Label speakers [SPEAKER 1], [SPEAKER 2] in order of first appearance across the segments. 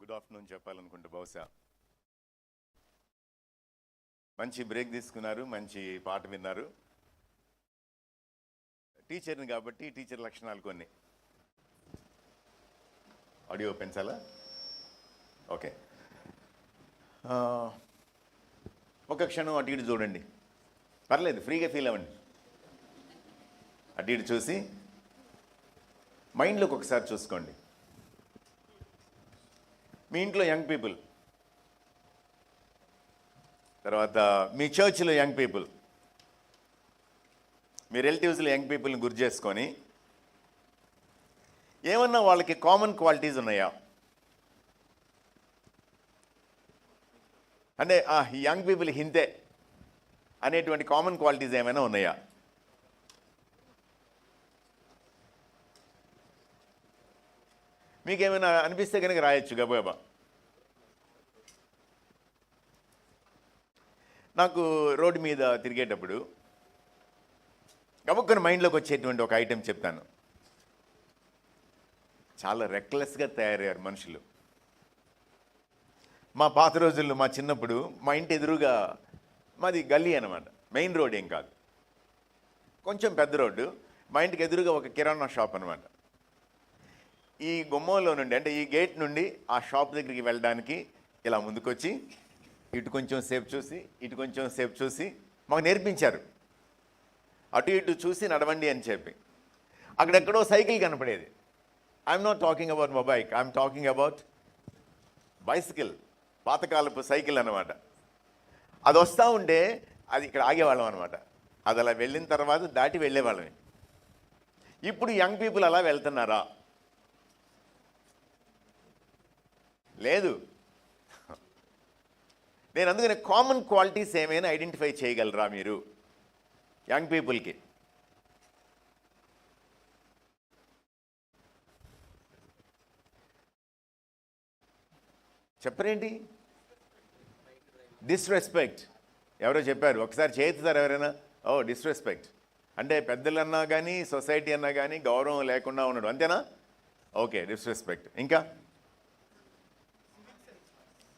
[SPEAKER 1] Good afternoon చెప్పాలనుకుంటే బహుశా మంచి బ్రేక్ తీసుకున్నారు, మంచి పాట విన్నారు. టీచర్ని కాబట్టి టీచర్ లక్షణాలు కొన్ని. ఆడియో పెంచాలా? ఓకే. ఒక క్షణం అటు ఇటు చూడండి, పర్లేదు, ఫ్రీగా ఫీల్ అవ్వండి. అటు ఇటు చూసి మైండ్లోకి ఒకసారి చూసుకోండి. మీ ఇంట్లో యంగ్ పీపుల్, తర్వాత మీ చర్చ్లో యంగ్ పీపుల్, మీ రిలేటివ్స్లో యంగ్ పీపుల్ని గుర్తు చేసుకొని ఏమన్నా వాళ్ళకి కామన్ క్వాలిటీస్ ఉన్నాయా? అంటే ఈ యంగ్ పీపుల్ హింతే అనేటువంటి కామన్ క్వాలిటీస్ ఏమైనా ఉన్నాయా? మీకేమైనా అనిపిస్తే కనుక రాయొచ్చు గబగబా. నాకు రోడ్డు మీద తిరిగేటప్పుడు గబుక్కుని మైండ్లోకి వచ్చేటువంటి ఒక ఐటెం చెప్తాను. చాలా రెక్లెస్గా తయారయ్యారు మనుషులు. మా పాత రోజుల్లో, మా చిన్నప్పుడు, మా ఇంటి ఎదురుగా, మాది గల్లీ అనమాట, మెయిన్ రోడ్ ఏం కాదు, కొంచెం పెద్ద రోడ్డు. మా ఇంటికి ఎదురుగా ఒక కిరాణా షాప్ అనమాట. ఈ గుమ్మంలో నుండి, అంటే ఈ గేట్ నుండి ఆ షాప్ దగ్గరికి వెళ్ళడానికి ఇలా ముందుకొచ్చి ఇటు కొంచెం సేపు చూసి, ఇటు కొంచెం సేపు చూసి మాకు నేర్పించారు. అటు ఇటు చూసి నడవండి అని చెప్పి. అక్కడెక్కడో సైకిల్ కనపడేది. I'm not talking about mobile, I'm talking about bicycle, పాతకాలపు సైకిల్ అనమాట. అది వస్తూ ఉంటే అది ఇక్కడ ఆగేవాళ్ళం అనమాట. అది అలా వెళ్ళిన తర్వాత దాటి వెళ్ళేవాళ్ళమే. ఇప్పుడు యంగ్ పీపుల్ అలా వెళ్తున్నారా? లేదు. నేను అందుకనే కామన్ క్వాలిటీస్ ఏమైనా ఐడెంటిఫై చేయగలరా మీరు యంగ్ పీపుల్కి? చెప్పరేంటి? డిస్రెస్పెక్ట్. ఎవరో చెప్పారు, ఒకసారి చేతుతారు ఎవరైనా? ఓ, డిస్రెస్పెక్ట్ అంటే పెద్దలన్నా కానీ, సొసైటీ అన్నా కానీ గౌరవం లేకుండా ఉండడం, అంతేనా? Okay, disrespect. ఇంకా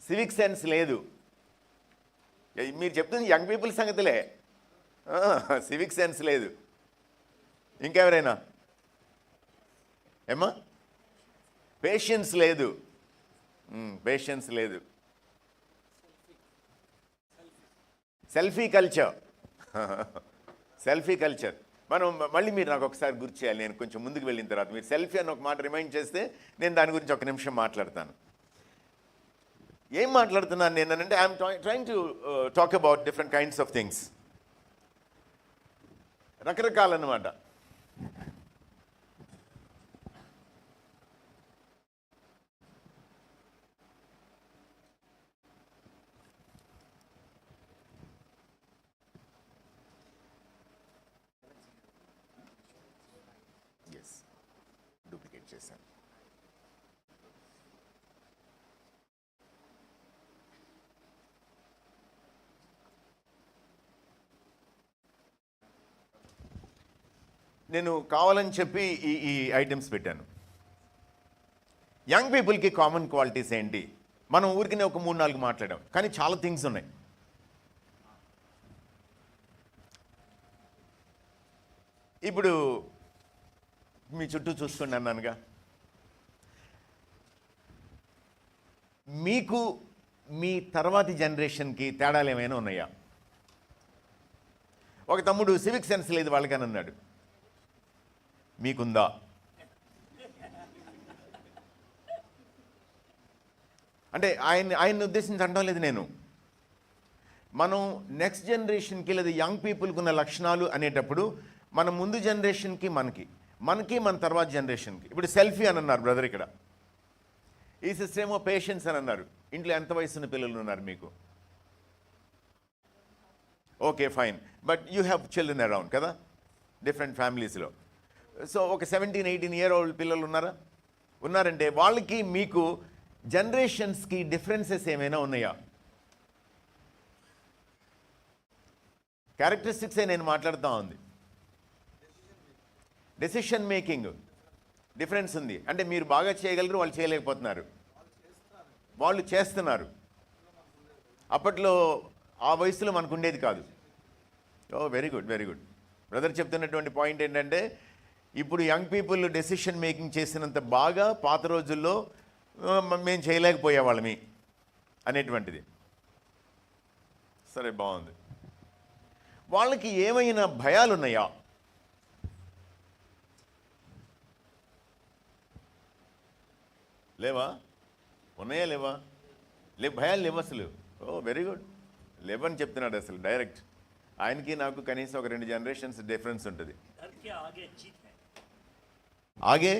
[SPEAKER 1] సివిక్ సెన్స్ లేదు. మీరు చెప్తుంది యంగ్ పీపుల్ సంగతిలే. సివిక్ సెన్స్ లేదు. ఇంకెవరైనా? ఏమ్మా? పేషెన్స్ లేదు. పేషెన్స్ లేదు. Selfie culture. Selfie culture. మనం మళ్ళీ మీరు నాకు ఒకసారి గుర్తు చేయాలి. నేను కొంచెం ముందుకు వెళ్ళిన తర్వాత మీరు సెల్ఫీ అని ఒక మాట రిమైండ్ చేస్తే నేను దాని గురించి ఒక నిమిషం మాట్లాడతాను. ఏం మాట్లాడుతున్నాను నేను అంటే, I'm trying to talk about different kinds of things. రకరకాలన్నమాట. ఎస్, డూప్లికేట్ చేశాను. నేను కావాలని చెప్పి ఈ ఐటమ్స్ పెట్టాను. యంగ్ పీపుల్కి కామన్ క్వాలిటీస్ ఏంటి? మనం ఊరికినే ఒక 3-4 మాట్లాడాం, కానీ చాలా థింగ్స్ ఉన్నాయి. ఇప్పుడు మీ చుట్టూ చూసుకోండి అన్నానుగా. మీకు మీ తర్వాతి జనరేషన్కి తేడాలు ఏమైనా ఉన్నాయా? ఒక తమ్ముడు సివిక్ సెన్స్ లేదు వాళ్ళకని అన్నాడు. మీకుందా? అంటే ఆయన్ని ఉద్దేశించి అనడం లేదు నేను. మనం నెక్స్ట్ జనరేషన్కి లేదా యంగ్ పీపుల్కి ఉన్న లక్షణాలు అనేటప్పుడు మన ముందు జనరేషన్కి, మనకి మన తర్వాత జనరేషన్కి. ఇప్పుడు సెల్ఫీ అని అన్నారు బ్రదర్ ఇక్కడ. ఈ సిస్టర్ ఏమో పేషెన్స్ అని అన్నారు. ఇంట్లో ఎంత వయసున్న పిల్లలు ఉన్నారు మీకు? Okay, fine. But you have children around కదా, డిఫరెంట్ ఫ్యామిలీస్లో. సో ఒక 17-18 ఇయర్ ఓల్డ్ పిల్లలు ఉన్నారా? ఉన్నారంటే వాళ్ళకి మీకు జనరేషన్స్కి డిఫరెన్సెస్ ఏమైనా ఉన్నాయా? క్యారెక్టరిస్టిక్సే నేను మాట్లాడుతూ ఉంది. డెసిషన్ మేకింగ్ డిఫరెన్స్ ఉంది. అంటే మీరు బాగా చేయగలరు, వాళ్ళు చేయలేకపోతున్నారు. వాళ్ళు చేస్తున్నారు. అప్పట్లో ఆ వయసులో మనకు ఉండేది కాదు. Very good, very good. Brother చెప్తున్నటువంటి పాయింట్ ఏంటంటే, ఇప్పుడు యంగ్ పీపుల్ డెసిషన్ మేకింగ్ చేసినంత బాగా పాత రోజుల్లో మేము చేయలేకపోయేవాళ్ళమి అనేటువంటిది. సరే, బాగుంది. వాళ్ళకి ఏమైనా భయాలు ఉన్నాయా? లేవా? ఉన్నాయా? లేవా? భయాలు లేవు అసలు. Very good. లేవని చెప్తున్నాడు అసలు డైరెక్ట్. ఆయనకి నాకు కనీసం ఒక 2 జనరేషన్స్ డిఫరెన్స్ ఉంటుంది. ఆగే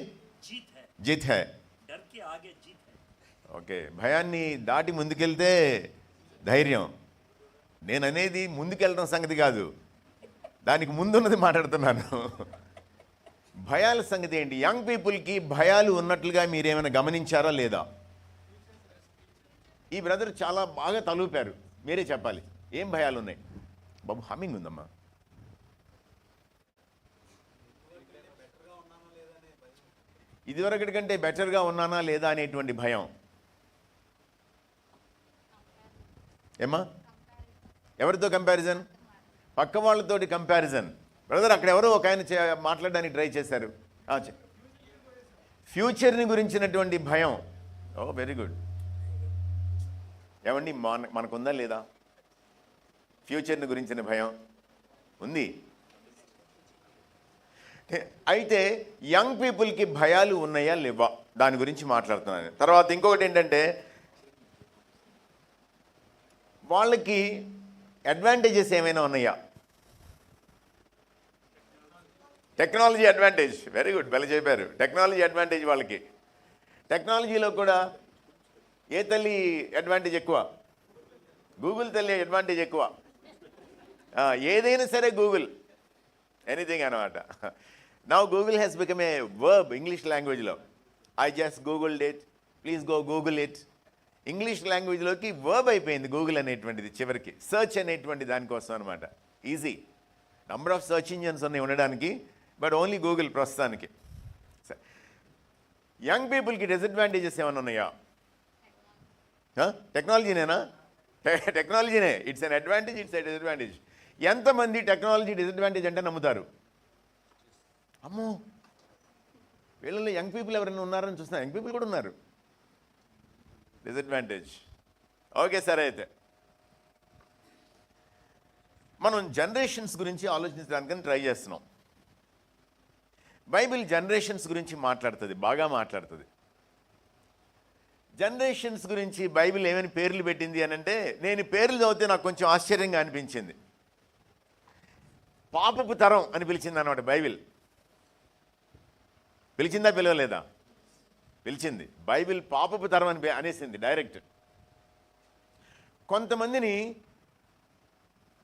[SPEAKER 1] జీత్ హై. ఓకే, భయాన్ని దాటి ముందుకెళ్తే ధైర్యం. నేను అనేది ముందుకెళ్ళడం సంగతి కాదు, దానికి ముందున్నది మాట్లాడుతున్నాను. భయాల సంగతి ఏంటి? యంగ్ పీపుల్కి భయాలు ఉన్నట్లుగా మీరేమైనా గమనించారా లేదా? ఈ బ్రదర్ చాలా బాగా తలూపారు. మీరే చెప్పాలి, ఏం భయాలు ఉన్నాయి? బాబు హమ్మింగ్ ఉందమ్మా. ఇదివరకటి కంటే బెటర్గా ఉన్నానా లేదా అనేటువంటి భయం. ఏమ్మా? ఎవరితో కంపారిజన్? పక్క వాళ్ళతోటి కంపారిజన్. బ్రదర్, అక్కడ ఎవరో ఒక ఆయన మాట్లాడడానికి ట్రై చేశారు. ఫ్యూచర్ని గురించినటువంటి భయం. Very good. ఏమండి, మనకుందా లేదా ఫ్యూచర్ని గురించిన భయం? ఉంది. అయితే యంగ్ పీపుల్కి భయాలు ఉన్నాయా లేవా, దాని గురించి మాట్లాడుతున్నాను. తర్వాత ఇంకొకటి ఏంటంటే, వాళ్ళకి అడ్వాంటేజెస్ ఏమైనా ఉన్నాయా? Technology advantage. వెరీ గుడ్, భలే చెప్పారు. టెక్నాలజీ అడ్వాంటేజ్ వాళ్ళకి. టెక్నాలజీలో కూడా ఏ తల్లి అడ్వాంటేజ్ ఎక్కువ? గూగుల్ తల్లి అడ్వాంటేజ్ ఎక్కువ. ఏదైనా సరే గూగుల్, ఎనీథింగ్ అనమాట. Now Google has become a verb English లాంగ్వేజ్లో. I just googled it, please go Google it. English లాంగ్వేజ్లోకి వర్బ్ అయిపోయింది గూగుల్ అనేటువంటిది చివరికి. సర్చ్ అనేటువంటి దానికోసం అనమాట. Easy. Number of search engines ఉన్నాయి ఉండడానికి, బట్ ఓన్లీ గూగుల్ ప్రస్తుతానికి. యంగ్ పీపుల్కి డిసడ్వాంటేజెస్ ఏమైనా ఉన్నాయా? టెక్నాలజీనేనా? టెక్నాలజీనే. It's an advantage, it's a disadvantage. ఎంతమంది టెక్నాలజీ డిసడ్వాంటేజ్ అంటే నమ్ముతారు? అమ్మో, వీళ్ళలో యంగ్ పీపుల్ ఎవరైనా ఉన్నారని చూస్తున్నా. యంగ్ పీపుల్ కూడా ఉన్నారు. డిసడ్వాంటేజ్. ఓకే, సరే. అయితే మనం జనరేషన్స్ గురించి ఆలోచించడానికని ట్రై చేస్తున్నాం. బైబిల్ జనరేషన్స్ గురించి మాట్లాడుతుంది, బాగా మాట్లాడుతుంది. జనరేషన్స్ గురించి బైబిల్ ఏమైనా పేర్లు పెట్టింది అని అంటే, నేను పేర్లు చదివితే నాకు కొంచెం ఆశ్చర్యంగా అనిపించింది. పాపపు తరం అని పిలిచింది అన్నమాట బైబిల్. పిలిచిందా, పిలవలేదా? పిలిచింది. బైబిల్ పాపపు తరం అని అనేసింది డైరెక్ట్. కొంతమందిని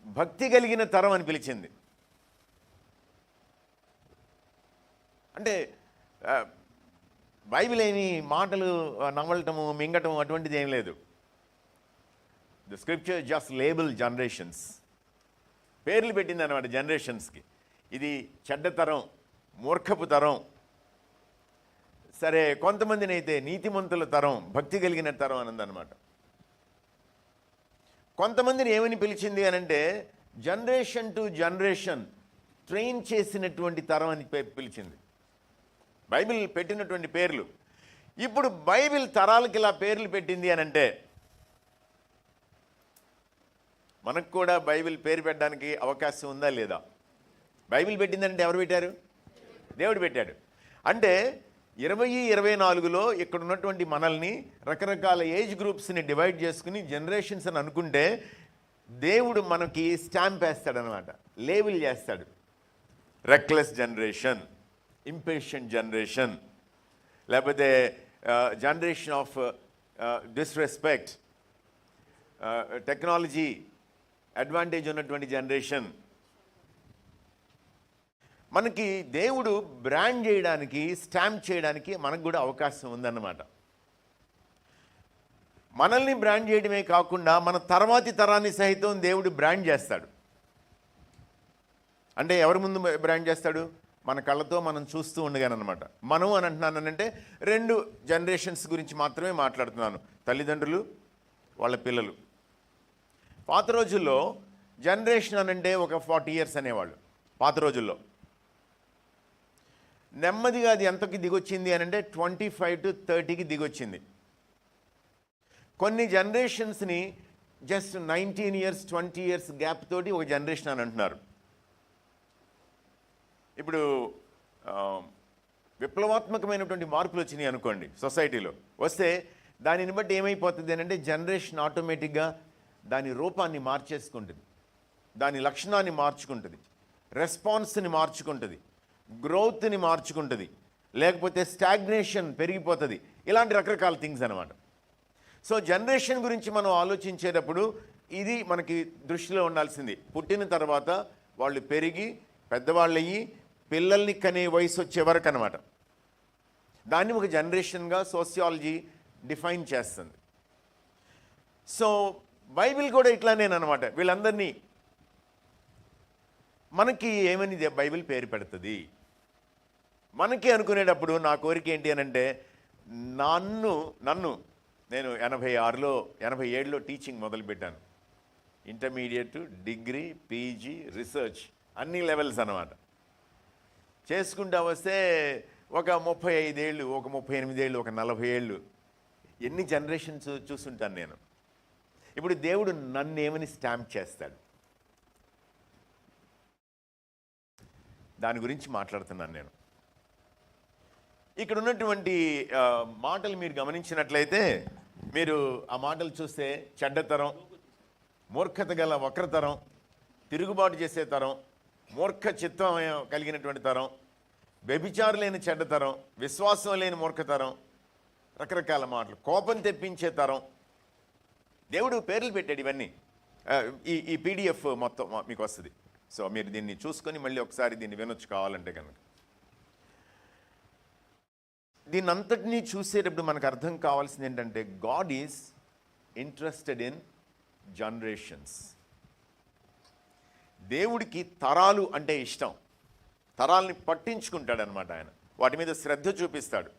[SPEAKER 1] భక్తి కలిగిన తరం అని పిలిచింది. అంటే బైబిల్ ఏమి మాటలు నవ్వటము, మింగటము అటువంటిది ఏం లేదు. The scripture just label generations. పేర్లు పెట్టింది అన్నమాట జనరేషన్స్కి. ఇది చెడ్డ తరం, మూర్ఖపు తరం. సరే, కొంతమందిని అయితే నీతిమంతుల తరం, భక్తి కలిగిన తరం అన్నదన్నమాట. కొంతమందిని ఏమని పిలిచింది అనంటే, జనరేషన్ టు జనరేషన్ ట్రైన్ చేసినటువంటి తరం అని పిలిచింది బైబిల్ పెట్టినటువంటి పేర్లు. ఇప్పుడు బైబిల్ తరాలకి ఇలా పేర్లు పెట్టింది అనంటే, మనకు కూడా బైబిల్ పేరు పెట్టడానికి అవకాశం ఉందా లేదా? బైబిల్ పెట్టిందంటే ఎవరు పెట్టారు? దేవుడు పెట్టాడు. అంటే 2024లో ఇక్కడ ఉన్నటువంటి మనల్ని రకరకాల ఏజ్ గ్రూప్స్ని డివైడ్ చేసుకుని జనరేషన్స్ అని అనుకుంటే, దేవుడు మనకి స్టాంప్ వేస్తాడనమాట, లేబుల్ చేస్తాడు. రెక్లెస్ జనరేషన్, ఇంపేషెంట్ జనరేషన్, లేకపోతే generation of disrespect, technology advantage ఉన్నటువంటి జనరేషన్. మనకి దేవుడు బ్రాండ్ చేయడానికి, స్టాంప్ చేయడానికి మనకు కూడా అవకాశం ఉందన్నమాట. మనల్ని బ్రాండ్ చేయడమే కాకుండా మన తర్వాతి తరాన్ని సహితం దేవుడు బ్రాండ్ చేస్తాడు. అంటే ఎవరి ముందు బ్రాండ్ చేస్తాడు? మన కళ్ళతో మనం చూస్తూ ఉండగానమాట. మనం అని అంటున్నానంటే 2 జనరేషన్స్ గురించి మాత్రమే మాట్లాడుతున్నాను, తల్లిదండ్రులు వాళ్ళ పిల్లలు. పాత రోజుల్లో జనరేషన్ అనంటే ఒక 40 years అనేవాళ్ళు. పాత రోజుల్లో నెమ్మదిగా అది ఎంతకి దిగొచ్చింది అని అంటే 25 to 30కి దిగొచ్చింది. కొన్ని జనరేషన్స్ని జస్ట్ 19 years 20 years గ్యాప్ తోటి ఒక జనరేషన్ అని అంటున్నారు. ఇప్పుడు విప్లవాత్మకమైనటువంటి మార్పులు వచ్చినాయి అనుకోండి సొసైటీలో, వస్తే దానిని బట్టి ఏమైపోతుంది అని అంటే జనరేషన్ ఆటోమేటిక్గా దాని రూపాన్ని మార్చేసుకుంటుంది, దాని లక్షణాన్ని మార్చుకుంటుంది, రెస్పాన్స్ని మార్చుకుంటుంది, గ్రోత్ని మార్చుకుంటుంది, లేకపోతే స్టాగ్నేషన్ పెరిగిపోతుంది. ఇలాంటి రకరకాల థింగ్స్ అనమాట. సో జనరేషన్ గురించి మనం ఆలోచించేటప్పుడు ఇది మనకి దృష్టిలో ఉండాల్సింది. పుట్టిన తర్వాత వాళ్ళు పెరిగి పెద్దవాళ్ళయ్యి పిల్లల్ని కనే వయసు వచ్చే వరకు అనమాట. దాన్ని ఒక జనరేషన్గా సోషియాలజీ డిఫైన్ చేస్తుంది. సో బైబిల్ కూడా ఇట్లానేనమాట. వీళ్ళందరినీ మనకి ఏమని బైబిల్ పేరు పెడుతుంది. మనకి అనుకునేటప్పుడు నా కోరిక ఏంటి అని అంటే నన్ను నేను 87లో టీచింగ్ మొదలుపెట్టాను. ఇంటర్మీడియట్, డిగ్రీ, పీజీ, రీసెర్చ్ అన్ని లెవెల్స్ అన్నమాట. చేసుకుంటా వస్తే ఒక 35 ఏళ్ళు, ఒక 38 ఏళ్ళు, ఒక 40 ఏళ్ళు, ఎన్ని జనరేషన్స్ చూస్తుంటాను నేను. ఇప్పుడు దేవుడు నన్ను ఏమని స్టాంప్ చేస్తాడు, దాని గురించి మాట్లాడుతున్నాను నేను. ఇక్కడ ఉన్నటువంటి మాటలు మీరు గమనించినట్లయితే, మీరు ఆ మాటలు చూస్తే చెడ్డతరం, మూర్ఖత గల వక్రతరం, తిరుగుబాటు చేసే తరం, మూర్ఖ చిత్తం కలిగినటువంటి తరం, వ్యభిచారం లేని చెడ్డతరం, విశ్వాసం లేని మూర్ఖతరం, రకరకాల మాటలు, కోపం తెప్పించే తరం. దేవుడు పేర్లు పెట్టాడు ఇవన్నీ. ఈ పీడిఎఫ్ మొత్తం మీకు వస్తుంది. సో మీరు దీన్ని చూసుకొని మళ్ళీ ఒకసారి దీన్ని వినొచ్చు కావాలంటే కనుక. దీన్ని అంతటినీ చూసేటప్పుడు మనకు అర్థం కావాల్సింది ఏంటంటే, God is interested in generations. దేవుడికి తరాలు అంటే ఇష్టం. తరాలని పట్టించుకుంటాడు అనమాట. ఆయన వాటి మీద శ్రద్ధ చూపిస్తాడు.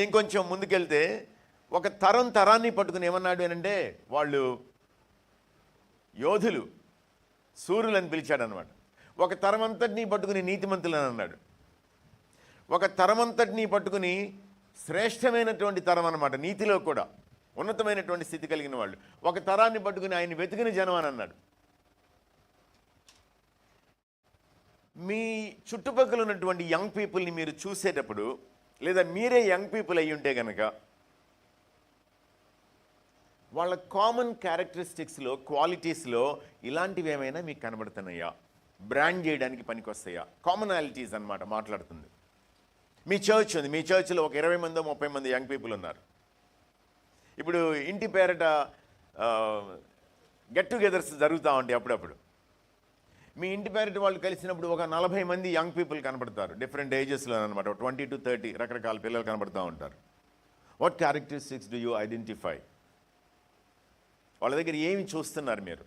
[SPEAKER 1] ఇంకొంచెం ముందుకెళ్తే ఒక తరాన్ని పట్టుకుని ఏమన్నాడు అని అంటే, వాళ్ళు యోధులు, సూర్యులని పిలిచాడనమాట. ఒక తరం అంతటినీ పట్టుకుని నీతిమంతులని అన్నాడు. ఒక తరమంతటినీ పట్టుకుని శ్రేష్టమైనటువంటి తరం అన్నమాట, నీతిలో కూడా ఉన్నతమైనటువంటి స్థితి కలిగిన వాళ్ళు. ఒక తరాన్ని పట్టుకుని ఆయన వెతికిన జనం అని అన్నాడు. మీ చుట్టుపక్కల ఉన్నటువంటి యంగ్ పీపుల్ని మీరు చూసేటప్పుడు, లేదా మీరే యంగ్ పీపుల్ అయ్యి ఉంటే కనుక, వాళ్ళ కామన్ క్యారెక్టరిస్టిక్స్లో, క్వాలిటీస్లో ఇలాంటివి ఏమైనా మీకు కనబడుతున్నాయా? బ్రాండ్ చేయడానికి పనికొస్తాయా? కామనాలిటీస్ అన్నమాట మాట్లాడుతుంది. మీ చర్చ్ ఉంది, మీ చర్చ్లో ఒక 20 మందో 30 మంది యంగ్ పీపుల్ ఉన్నారు. ఇప్పుడు ఇంటి పేరట గెట్ టుగెదర్స్ జరుగుతూ ఉంటాయి అప్పుడప్పుడు. మీ ఇంటి పేరట వాళ్ళు కలిసినప్పుడు ఒక 40 మంది యంగ్ పీపుల్ కనబడతారు, డిఫరెంట్ ఏజెస్లో అనమాట. 20 to 30 రకరకాల పిల్లలు కనబడుతూ ఉంటారు. What characteristics do you identify? వాళ్ళ దగ్గర ఏమి చూస్తున్నారు మీరు?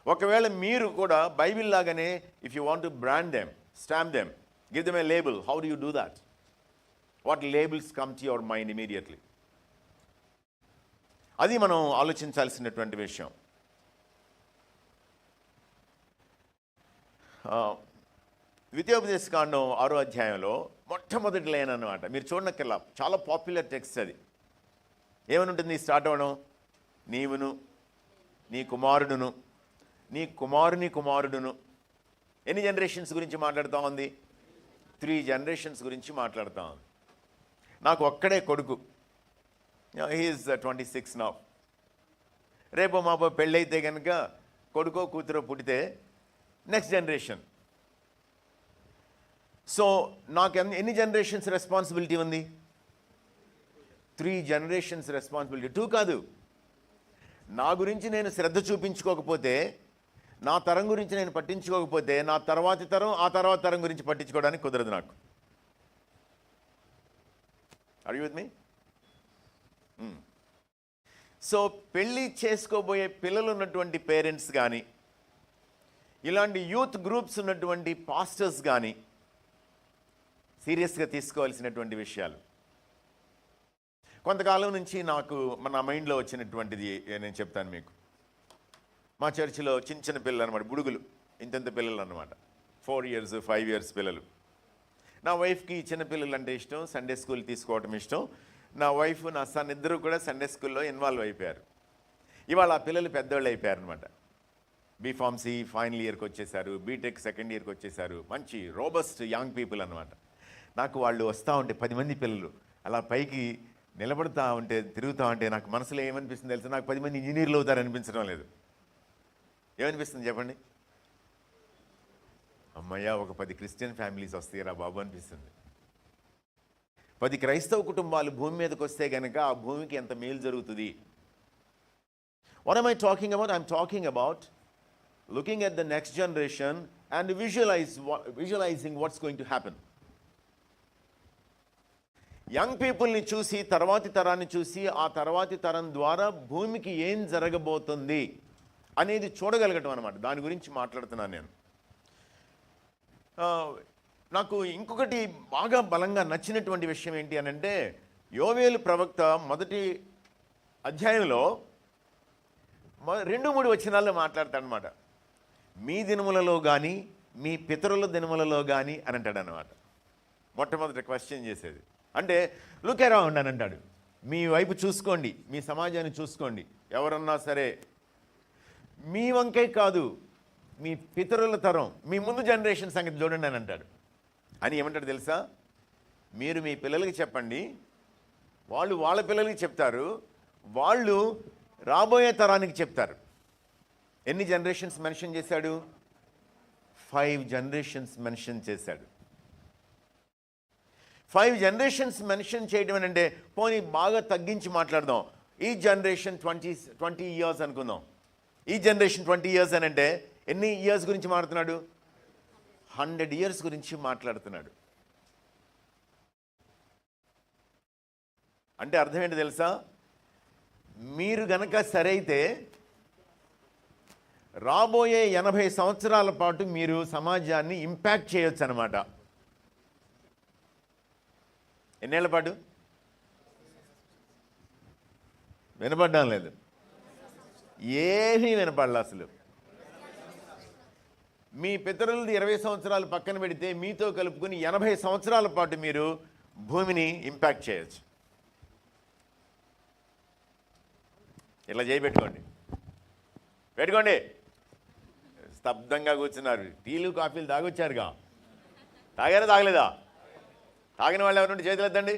[SPEAKER 1] ఒకవేళ మీరు కూడా బైబిల్ లాగానే, if you want to brand them, stamp them, give them a label, how do you do that? What labels come to your mind immediately? అది మనం ఆలోచించాల్సినటువంటి విషయం. ద్వితీయోపదేశకాండం 6వ అధ్యాయంలో మొట్టమొదటి లైన్ అన్నమాట. మీరు చూడనక్కర్లా, చాలా పాపులర్ టెక్స్ట్ అది. ఏమని ఉంటుంది స్టార్ట్ అవ్వడం? నీవును, నీ కుమారుడును, నీ కుమారుని కుమారుడును. ఎన్ని జనరేషన్స్ గురించి మాట్లాడుతూ ఉంది? 3 generations గురించి మాట్లాడుతూ ఉంది. నాకు ఒక్కడే కొడుకు, హీఈస్ 26 నౌ. రేపు మాపో పెళ్ళైతే కనుక కొడుకో కూతురో పుట్టితే నెక్స్ట్ జనరేషన్. సో నాకు ఎన్ని జనరేషన్స్ రెస్పాన్సిబిలిటీ ఉంది? 3 generations రెస్పాన్సిబిలిటీ. 2 కాదు. నా గురించి నేను శ్రద్ధ చూపించుకోకపోతే, నా తరం గురించి నేను పట్టించుకోకపోతే, నా తర్వాతి తరం, ఆ తర్వాత తరం గురించి పట్టించుకోవడానికి కుదరదు నాకు. Are you with me? So పెళ్ళి చేసుకోబోయే పిల్లలు ఉన్నటువంటి పేరెంట్స్ కానీ, ఇలాంటి యూత్ గ్రూప్స్ ఉన్నటువంటి పాస్టర్స్ కానీ సీరియస్గా తీసుకోవాల్సినటువంటి విషయాలు. కొంతకాలం నుంచి నా మైండ్లో వచ్చినటువంటిది నేను చెప్తాను మీకు. మా చర్చిలో చిన్న చిన్న పిల్లలు అనమాట, బుడుగులు, ఇంత పిల్లలు అనమాట, 4 years 5 years పిల్లలు. నా వైఫ్కి చిన్నపిల్లలు అంటే ఇష్టం, సండే స్కూల్ తీసుకోవటం ఇష్టం. నా వైఫ్ నా సన్ ఇద్దరు కూడా సండే స్కూల్లో ఇన్వాల్వ్ అయిపోయారు. ఇవాళ ఆ పిల్లలు పెద్దవాళ్ళు అయిపోయారు అనమాట. బీఫార్మసీ ఫైనల్ ఇయర్కి వచ్చేసారు, బీటెక్ సెకండ్ ఇయర్కి వచ్చేసారు. మంచి రోబస్ట్ యంగ్ పీపుల్ అనమాట. నాకు వాళ్ళు వస్తూ ఉంటే 10 మంది పిల్లలు అలా పైకి నిలబడతా ఉంటే, తిరుగుతూ ఉంటే నాకు మనసులో ఏమనిపిస్తుంది తెలుసా? నాకు 10 మంది ఇంజనీర్లు అవుతారు అనిపించడం లేదు. ఏమనిపిస్తుంది చెప్పండి? అమ్మయ్య, ఒక 10 క్రిస్టియన్ ఫ్యామిలీస్ వస్తాయిరా బాబు అనిపిస్తుంది. 10 క్రైస్తవ కుటుంబాలు భూమి మీదకి వస్తే కనుక ఆ భూమికి ఎంత మేలు జరుగుతుంది. What am I talking about? I'm talking about looking at the next generation and visualizing what's going to happen. Young పీపుల్ని చూసి, తర్వాతి తరాన్ని చూసి, ఆ తర్వాతి తరం ద్వారా భూమికి ఏం జరగబోతుంది అనేది చూడగలగటం అనమాట. దాని గురించి మాట్లాడుతున్నాను నేను. నాకు ఇంకొకటి బాగా బలంగా నచ్చినటువంటి విషయం ఏంటి అని అంటే, యోవేలు ప్రవక్త 1వ అధ్యాయంలో 2-3 వచనాల్లో మాట్లాడతాడనమాట. మీ దినములలో కానీ మీ పితరుల దినములలో కానీ అని అంటాడు అనమాట. మొట్టమొదటి క్వశ్చన్ చేసేది అంటే లుక్ అరౌండ్ అని అంటాడు. మీ వైపు చూసుకోండి, మీ సమాజాన్ని చూసుకోండి. ఎవరన్నా సరే మీ వంకే కాదు, మీ పితరుల తరం, మీ ముందు జనరేషన్ సంగతి చూడండి అని అంటాడు. అని ఏమంటాడు తెలుసా? మీరు మీ పిల్లలకి చెప్పండి, వాళ్ళు వాళ్ళ పిల్లలకి చెప్తారు, వాళ్ళు రాబోయే తరానికి చెప్తారు. ఎన్ని జనరేషన్స్ మెన్షన్ చేశాడు? 5 generations మెన్షన్ చేశాడు. 5 generations మెన్షన్ చేయడం అంటే, పోనీ బాగా తగ్గించి మాట్లాడదాం, ఈ జనరేషన్ 20 years అనుకుందాం. ఈ జనరేషన్ 20 years అని అంటే ఎన్ని ఇయర్స్ గురించి మాట్లాడుతున్నాడు? 100 years గురించి మాట్లాడుతున్నాడు. అంటే అర్థం ఏంటి తెలుసా? మీరు గనక సరైతే రాబోయే 80 సంవత్సరాల పాటు మీరు సమాజాన్ని ఇంపాక్ట్ చేయొచ్చు అనమాట. ఎన్నేళ్ల పాటు? వినపడ్డం లేదు, ఏమీ వినపడలే అసలు. మీ పితరులది 20 సంవత్సరాలు పక్కన పెడితే మీతో కలుపుకుని 80 సంవత్సరాల పాటు మీరు భూమిని ఇంపాక్ట్ చేయొచ్చు. ఇలా చేయి పెట్టుకోండి. స్తబ్దంగా కూర్చున్నారు. టీలు కాఫీలు తాగొచ్చారుగా. తాగారా తాగలేదా? తాగిన వాళ్ళు ఎవరి నుండి చేతులు ఎత్తండి.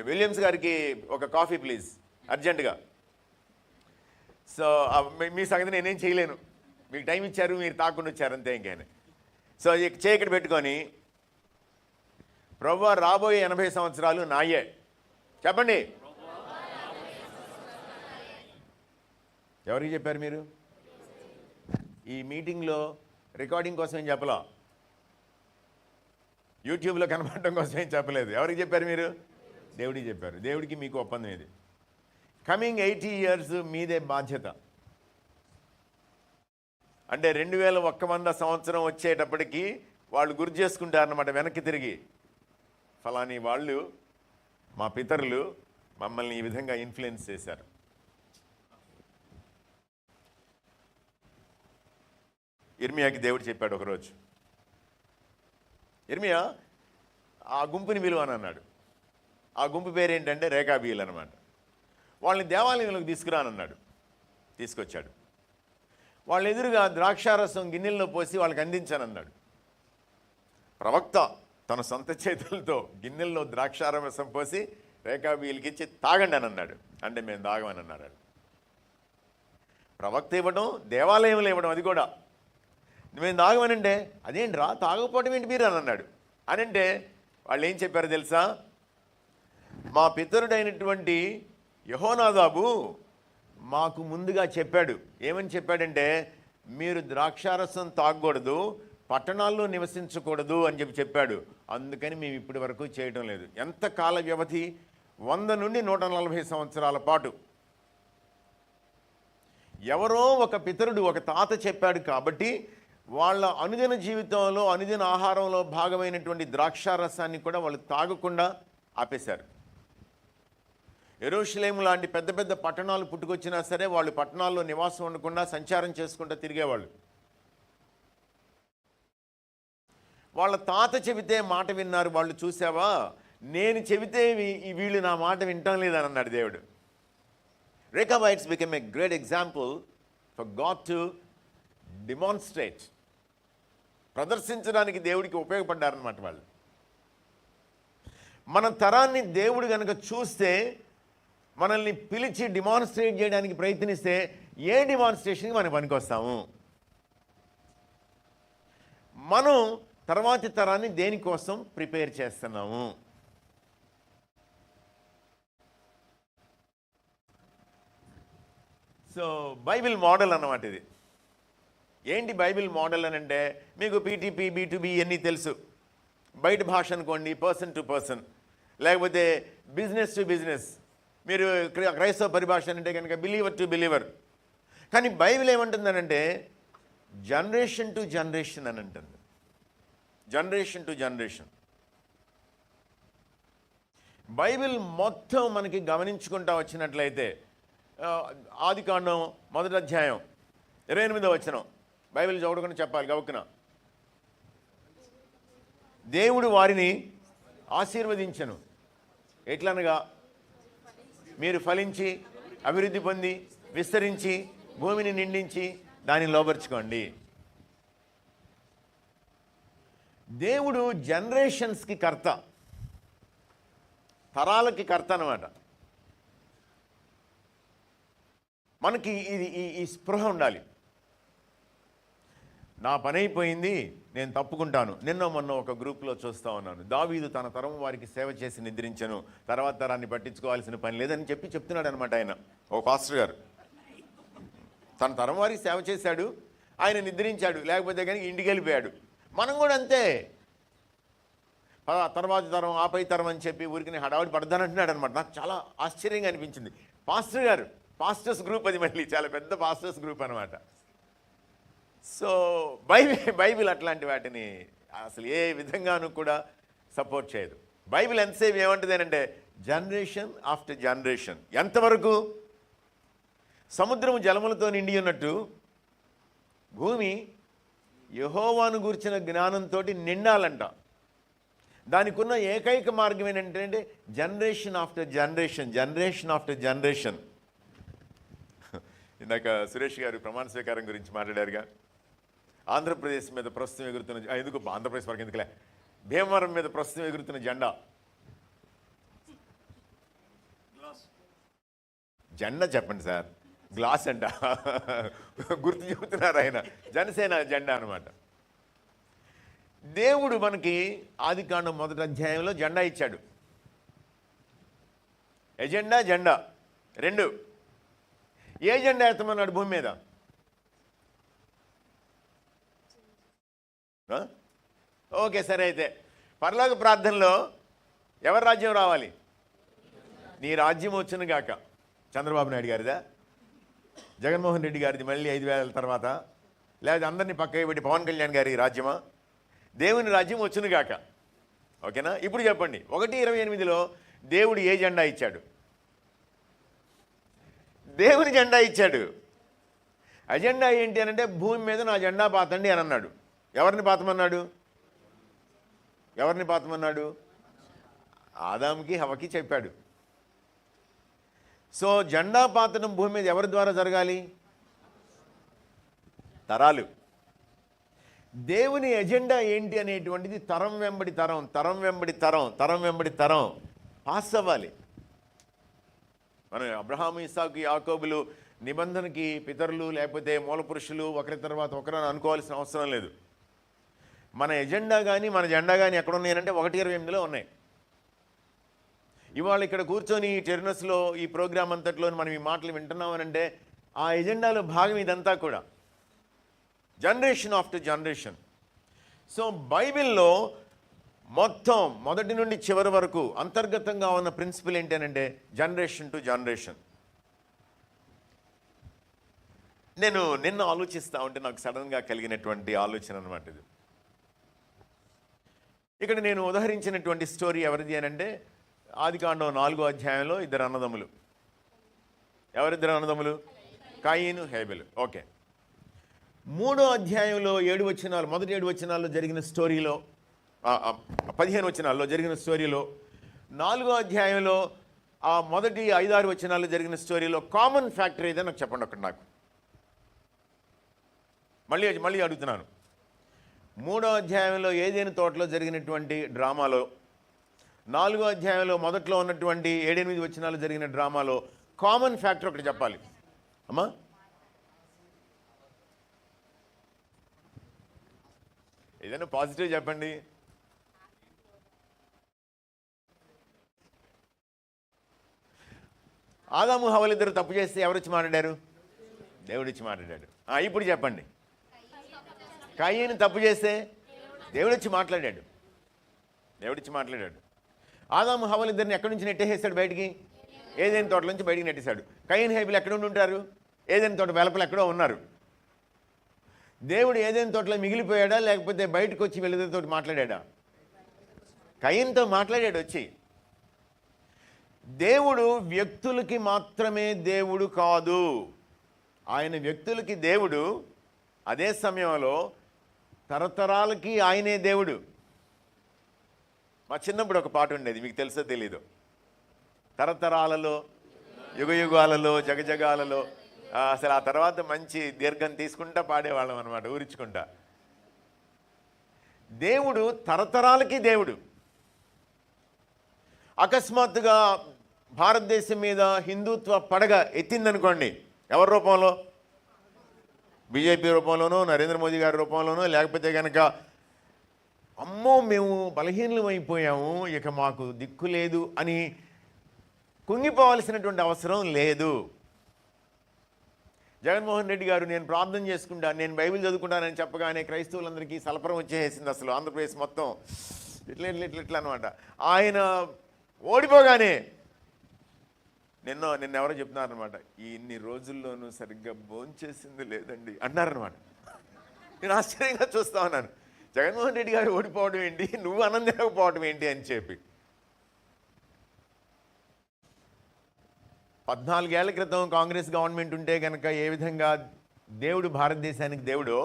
[SPEAKER 1] విలియమ్స్ గారికి ఒక కాఫీ ప్లీజ్, అర్జెంటుగా. సో మీ సంగతి నేనేం చేయలేను, మీకు టైం ఇచ్చారు, మీరు తాకుండా వచ్చారు అంతే ఇంకేనే. సో చేయి ఇక్కడ పెట్టుకొని, ప్రభువా రాబోయే 80 సంవత్సరాలు నాయే చెప్పండి. ఎవరికి చెప్పారు మీరు? ఈ మీటింగ్లో రికార్డింగ్ కోసం ఏం చెప్పలా, యూట్యూబ్లో కనపడటం కోసం ఏం చెప్పలేదు. ఎవరికి చెప్పారు మీరు? దేవుడికి చెప్పారు. దేవుడికి మీకు ఒప్పందం ఇది. కమింగ్ 80 years మీదే బాధ్యత. అంటే 2100 సంవత్సరం వచ్చేటప్పటికి వాళ్ళు గుర్తు చేసుకుంటారన్నమాట వెనక్కి తిరిగి, ఫలాని వాళ్ళు మా పితరులు మమ్మల్ని ఈ విధంగా ఇన్ఫ్లుయెన్స్ చేశారు. ఇర్మియాకి దేవుడు చెప్పాడు ఒకరోజు, ఇర్మియా ఆ గుంపుని పిలువని అన్నాడు. ఆ గుంపు పేరేంటంటే రేకాబీయులు అనమాట. వాళ్ళని దేవాలయంలోకి తీసుకురానన్నాడు. తీసుకొచ్చాడు. వాళ్ళ ఎదురుగా ద్రాక్షారసం గిన్నెల్లో పోసి వాళ్ళకి అందించానన్నాడు. ప్రవక్త తన సొంత చేతులతో గిన్నెల్లో ద్రాక్షారసం పోసి రేకాబీయులకి ఇచ్చి తాగండి అని అన్నాడు. అంటే మేము తాగమని అన్నాడు. ప్రవక్త ఇవ్వడం, దేవాలయంలో ఇవ్వడం, అది కూడా మేము తాగమనంటే అదేంట్రా తాగకపోవటం ఏంటి మీరు అని అన్నాడు. అని అంటే వాళ్ళు ఏం చెప్పారు తెలుసా? మా పితరుడైనటువంటి యెహోనాదాబు మాకు ముందుగా చెప్పాడు. ఏమని చెప్పాడంటే, మీరు ద్రాక్షారసం తాగకూడదు, పట్టణాల్లో నివసించకూడదు అని చెప్పాడు. అందుకని మేము ఇప్పటి వరకు చేయడం లేదు. ఎంత కాల వ్యవధి? 100 నుండి 140 సంవత్సరాల పాటు. ఎవరో ఒక పితరుడు, ఒక తాత చెప్పాడు కాబట్టి వాళ్ళ అనుదిన జీవితంలో, అనుదిన ఆహారంలో భాగమైనటువంటి ద్రాక్షారసాన్ని కూడా వాళ్ళు తాగకుండా ఆపేశారు. యెరూషలేము లాంటి పెద్ద పెద్ద పట్టణాలు పుట్టుకొచ్చినా సరే వాళ్ళు పట్టణాల్లో నివాసం ఉండకుండా సంచారం చేసుకుంటూ తిరిగేవాళ్ళు. వాళ్ళ తాత చెబితే మాట విన్నారు వాళ్ళు. చూసావా, నేను చెబితే వీళ్ళు నా మాట వింటం లేదని అన్నాడు దేవుడు. Rechabites became a great example for God to demonstrate. ప్రదర్శించడానికి దేవుడికి ఉపయోగపడ్డారన్నమాట వాళ్ళు. మన తరాన్ని దేవుడు కనుక చూస్తే, మనల్ని పిలిచి డిమాన్స్ట్రేట్ చేయడానికి ప్రయత్నిస్తే, ఏ డిమాన్స్ట్రేషన్కి మనం పనికొస్తాము? మనం తర్వాతి తరాన్ని దేనికోసం ప్రిపేర్ చేస్తున్నాము? సో బైబిల్ మోడల్ అన్నమాట ఇది. ఏంటి బైబిల్ మోడల్ అని అంటే, మీకు పీటీపీ, B2B ఇవన్నీ తెలుసు. బయట భాష అనుకోండి, పర్సన్ టు పర్సన్, లేకపోతే బిజినెస్ టు బిజినెస్. మీరు క్రైస్తవ పరిభాష అంటే కనుక బిలీవర్ టు బిలీవర్. కానీ బైబిల్ ఏమంటుందనంటే జనరేషన్ టు జనరేషన్ అని అంటుంది. Generation to generation. బైబిల్ మొత్తం మనకి గమనించుకుంటా వచ్చినట్లయితే, ఆదికాండం 1వ అధ్యాయం 28వ వచనం, బైబిల్ చదవకుండా చెప్పాలి గవుక్కున. దేవుడు వారిని ఆశీర్వదించెను, ఎట్లనగా మీరు ఫలించి అభివృద్ధి పొంది విస్తరించి భూమిని నిండించి దానిని లోబర్చుకోండి. దేవుడు జనరేషన్స్కి కర్త, తరాలకి కర్త అన్నమాట. మనకి ఈ స్పృహ ఉండాలి. నా పని అయిపోయింది, నేను తప్పుకుంటాను. మొన్న ఒక గ్రూప్లో చూస్తూ ఉన్నాను, దావీదు తన తరం వారికి సేవ చేసి నిద్రించను, తర్వాత తరాన్ని పట్టించుకోవాల్సిన పని లేదని చెప్తున్నాడు అనమాట ఆయన, ఓ పాస్టర్ గారు. తన తరం వారికి సేవ చేశాడు, ఆయన నిద్రించాడు, లేకపోతే కానీ ఇంటికి వెళ్ళిపోయాడు. మనం కూడా అంతే, తర్వాత తరం ఆపై తరం అని చెప్పి ఊరికి హడావుడి పడతానంటున్నాడు అనమాట. నాకు చాలా ఆశ్చర్యంగా అనిపించింది. పాస్టర్ గారు, పాస్టర్స్ గ్రూప్ అది, మళ్ళీ చాలా పెద్ద పాస్టర్స్ గ్రూప్ అనమాట. సో బైబిల్ అట్లాంటి వాటిని అసలు ఏ విధంగానూ కూడా సపోర్ట్ చేయదు. బైబిల్ ఎంతసేపు ఏమంటుంది అంటే జనరేషన్ ఆఫ్టర్ జనరేషన్. ఎంతవరకు? సముద్రము జలములతో నిండి ఉన్నట్టు భూమి యెహోవాను గూర్చిన జ్ఞానంతో నిండాలంట. దానికి ఉన్న ఏకైక మార్గం ఏంటంటే generation after generation, generation after generation. ఇందాక సురేష్ గారు ప్రమాణ స్వీకారం గురించి మాట్లాడారుగా. ఆంధ్రప్రదేశ్ మీద ప్రస్తుతం ఎగురుతున్న, ఎందుకు ఆంధ్రప్రదేశ్ వరకు ఎందుకులే, భీమవరం మీద ప్రస్తుతం ఎగురుతున్న జెండా, జెండా చెప్పండి సార్, గ్లాస్ అంట గుర్తు చెబుతున్నారు ఆయన, జనసేన జెండా అనమాట. దేవుడు మనకి ఆదికాండం 1వ అధ్యాయంలో జెండా ఇచ్చాడు. ఎజెండా, జెండా రెండు. ఏ జెండా ఎత్తమన్నాడు భూమి మీద? ఓకే, సరే. అయితే పరలోక ప్రార్థనలో ఎవరి రాజ్యం రావాలి? నీ రాజ్యం వచ్చును గాక. చంద్రబాబు నాయుడు గారిదా, జగన్మోహన్ రెడ్డి గారిది మళ్ళీ 5,000 తర్వాత, లేదా అందరినీ పక్కకి పెట్టి పవన్ కళ్యాణ్ గారి రాజ్యమా? దేవుని రాజ్యం వచ్చును గాక. ఓకేనా? ఇప్పుడు చెప్పండి, 1:28లో దేవుడు ఏ జెండా ఇచ్చాడు? దేవుని జెండా ఇచ్చాడు. అజెండా ఏంటి అనంటే భూమి మీద నా జెండా పాతండి అని అన్నాడు. ఎవరిని పాతమన్నాడు? ఎవరిని పాతమన్నాడు? ఆదాముకి హవ్వకి చెప్పాడు. సో జెండా పాతడం భూమి మీద ఎవరి ద్వారా జరగాలి? తరాలు. దేవుని ఎజెండా ఏంటి అనేటువంటిది తరం వెంబడి తరం, తరం వెంబడి తరం, తరం వెంబడి తరం పాస్ అవ్వాలి. మనం అబ్రహాము, ఇస్సాకు, యాకోబులు నిబంధనకి పితరులు లేకపోతే మూల పురుషులు ఒకరి తర్వాత ఒకరు అనుకోవాల్సిన అవసరం లేదు. మన ఎజెండా కానీ మన జెండా కానీ ఎక్కడ ఉన్నాయంటే 1:28లో ఉన్నాయి. ఇవాళ ఇక్కడ కూర్చొని ఈ టెర్నస్లో ఈ ప్రోగ్రామ్ అంతట్లో మనం ఈ మాటలు వింటున్నామనంటే ఆ ఎజెండాలో భాగం ఇదంతా కూడా జనరేషన్ ఆఫ్టర్ జనరేషన్. సో బైబిల్లో మొత్తం మొదటి నుండి చివరి వరకు అంతర్గతంగా ఉన్న ప్రిన్సిపల్ ఏంటంటే జనరేషన్ టు జనరేషన్. నిన్న ఆలోచిస్తూ ఉంటే నాకు సడన్గా కలిగినటువంటి ఆలోచన అనమాట ఇది. ఇక్కడ నేను ఉదహరించినటువంటి స్టోరీ ఎవరిది అని అంటే ఆదికాండం 4వ అధ్యాయంలో ఇద్దరు అన్నదమ్ములు. ఎవరిద్దరు అన్నదమ్ములు? కాయీను, హేబెలు. ఓకే. 3వ అధ్యాయంలో 7 వచనాలు, మొదటి 7 వచనాల్లో జరిగిన స్టోరీలో, 15 వచనాల్లో జరిగిన స్టోరీలో, 4వ అధ్యాయంలో ఆ మొదటి 5-6 వచనాల్లో జరిగిన స్టోరీలో కామన్ ఫ్యాక్టర్ ఏదో నాకు చెప్పండి ఒకటి. నాకు మళ్ళీ అడుగుతున్నాను. 3వ అధ్యాయంలో ఏదైనా తోటలో జరిగినటువంటి డ్రామాలో, 4వ అధ్యాయంలో మొదట్లో ఉన్నటువంటి 7-8 వచనాలు జరిగిన డ్రామాలో కామన్ ఫ్యాక్టర్ ఒకటి చెప్పాలి అమ్మా. ఏదైనా పాజిటివ్ చెప్పండి. ఆదాము హవ్వలు ఇద్దరు తప్పు చేస్తే ఎవరొచ్చి మాట్లాడారు? దేవుడిచ్చి మాట్లాడాడు. ఇప్పుడు చెప్పండి. కాయీను తప్పు చేస్తే దేవుడిచ్చి మాట్లాడాడు. ఆదాము హవ్వలు ఇద్దరిని ఎక్కడి నుంచి నెట్టేసాడు బయటికి? ఏదైనా తోటల నుంచి బయటికి నెట్టేశాడు. కాయీను హేబెలు ఎక్కడ ఉండి ఉంటారు? ఏదైనా తోట వెలపలు ఎక్కడో ఉన్నారు. దేవుడు ఏదైనా తోటలో మిగిలిపోయాడా లేకపోతే బయటకు వచ్చి వెళ్ళేతో మాట్లాడా? కయీనుతో మాట్లాడాడు వచ్చి. దేవుడు వ్యక్తులకి మాత్రమే దేవుడు కాదు. ఆయన వ్యక్తులకి దేవుడు, అదే సమయంలో తరతరాలకి ఆయనే దేవుడు. మా చిన్నప్పుడు ఒక పాట ఉండేది, మీకు తెలుసో తెలీదు. తరతరాలలో, యుగయుగాలలో, జగజగాలలో, అసలు ఆ తర్వాత మంచి దీర్ఘం తీసుకుంటా పాడేవాళ్ళం అనమాట, ఊరించుకుంటా. దేవుడు తరతరాలకి దేవుడు. అకస్మాత్తుగా భారతదేశం మీద హిందుత్వ పడగ ఎత్తిందనుకోండి, ఎవరి రూపంలో? బీజేపీ రూపంలోనో, నరేంద్ర మోదీ గారి రూపంలోనో, లేకపోతే కనుక అమ్మో మేము బలహీనలం అయిపోయాము, ఇక మాకు దిక్కు లేదు అని కుంగిపోవాల్సినటువంటి అవసరం లేదు. జగన్మోహన్ రెడ్డి గారు నేను ప్రార్థన చేసుకుంటాను, నేను బైబిల్ చదువుకుంటానని చెప్పగానే క్రైస్తవులందరికీ సలపరం వచ్చేసింది. అసలు ఆంధ్రప్రదేశ్ మొత్తం ఇట్లా అనమాట. ఆయన ఓడిపోగానే నిన్న ఎవరో చెప్తున్నారనమాట, ఇన్ని రోజుల్లోనూ సరిగ్గా భోంచేసింది లేదండి అన్నారనమాట. నేను ఆశ్చర్యంగా చూస్తా ఉన్నాను, జగన్మోహన్ రెడ్డి గారు ఓడిపోవడం ఏంటి, నువ్వు అన్నం తినకపోవడం ఏంటి అని చెప్పి. 14 ఏళ్ల క్రితం కాంగ్రెస్ గవర్నమెంట్ ఉంటే కనుక ఏ విధంగా దేవుడు భారతదేశానికి దేవుడు,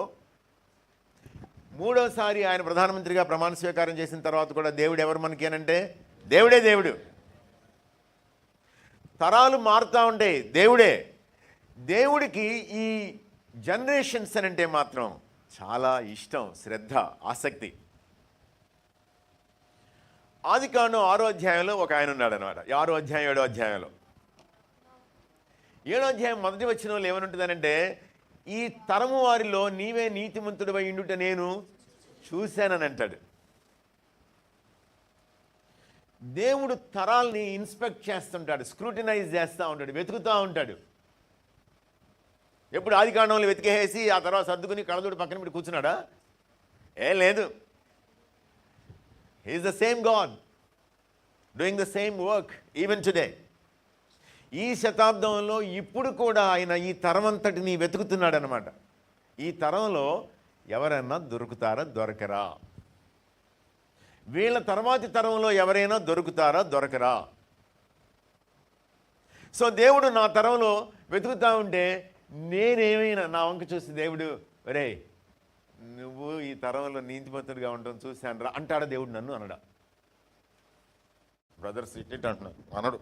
[SPEAKER 1] 3వసారి ఆయన ప్రధానమంత్రిగా ప్రమాణ స్వీకారం చేసిన తర్వాత కూడా దేవుడు ఎవరు మనకి అనంటే దేవుడే దేవుడు. తరాలు మారుతూ ఉంటాయి, దేవుడే. దేవుడికి ఈ జనరేషన్స్ అని అంటే మాత్రం చాలా ఇష్టం, శ్రద్ధ, ఆసక్తి. ఆదికాండం 6వ అధ్యాయంలో ఒక ఆయన ఉన్నాడు అనమాట. 6వ అధ్యాయం 7వ అధ్యాయంలో 7వ అధ్యాయం మొదటి వచనంలో ఏమనుంటుందనంటే, ఈ తరము వారిలో నీవే నీతిమంతుడివై ఉండుట నేను చూశానని అంటాడు. దేవుడు తరాల్ని ఇన్స్పెక్ట్ చేస్తుంటాడు, స్క్రూటినైజ్ చేస్తూ ఉంటాడు, వెతుకుతూ ఉంటాడు. ఎప్పుడు ఆదికాండంలో వెతికేసి ఆ తర్వాత సర్దుకుని కళ్ళదోడు పక్కన పెట్టి కూర్చున్నాడా? ఏం లేదు. He is the same God doing the same work even today. ఈ శతాబ్దంలో ఇప్పుడు కూడా ఆయన ఈ తరం అంతటిని వెతుకుతున్నాడు అనమాట. ఈ తరంలో ఎవరైనా దొరుకుతారా, దొరకరా? వీళ్ళ తర్వాతి తరంలో ఎవరైనా దొరుకుతారా, దొరకరా? సో దేవుడు నా తరంలో వెతుకుతా ఉంటే నేనేమైనా నా వంక చూసి దేవుడు, ఒరే నువ్వు ఈ తరంలో నీతిమంతుడిగా ఉండటం చూశాను రా అంటాడా దేవుడు నన్ను? అనడా? బ్రదర్స్ ఇట్ అంటున్నాడు, అనడు.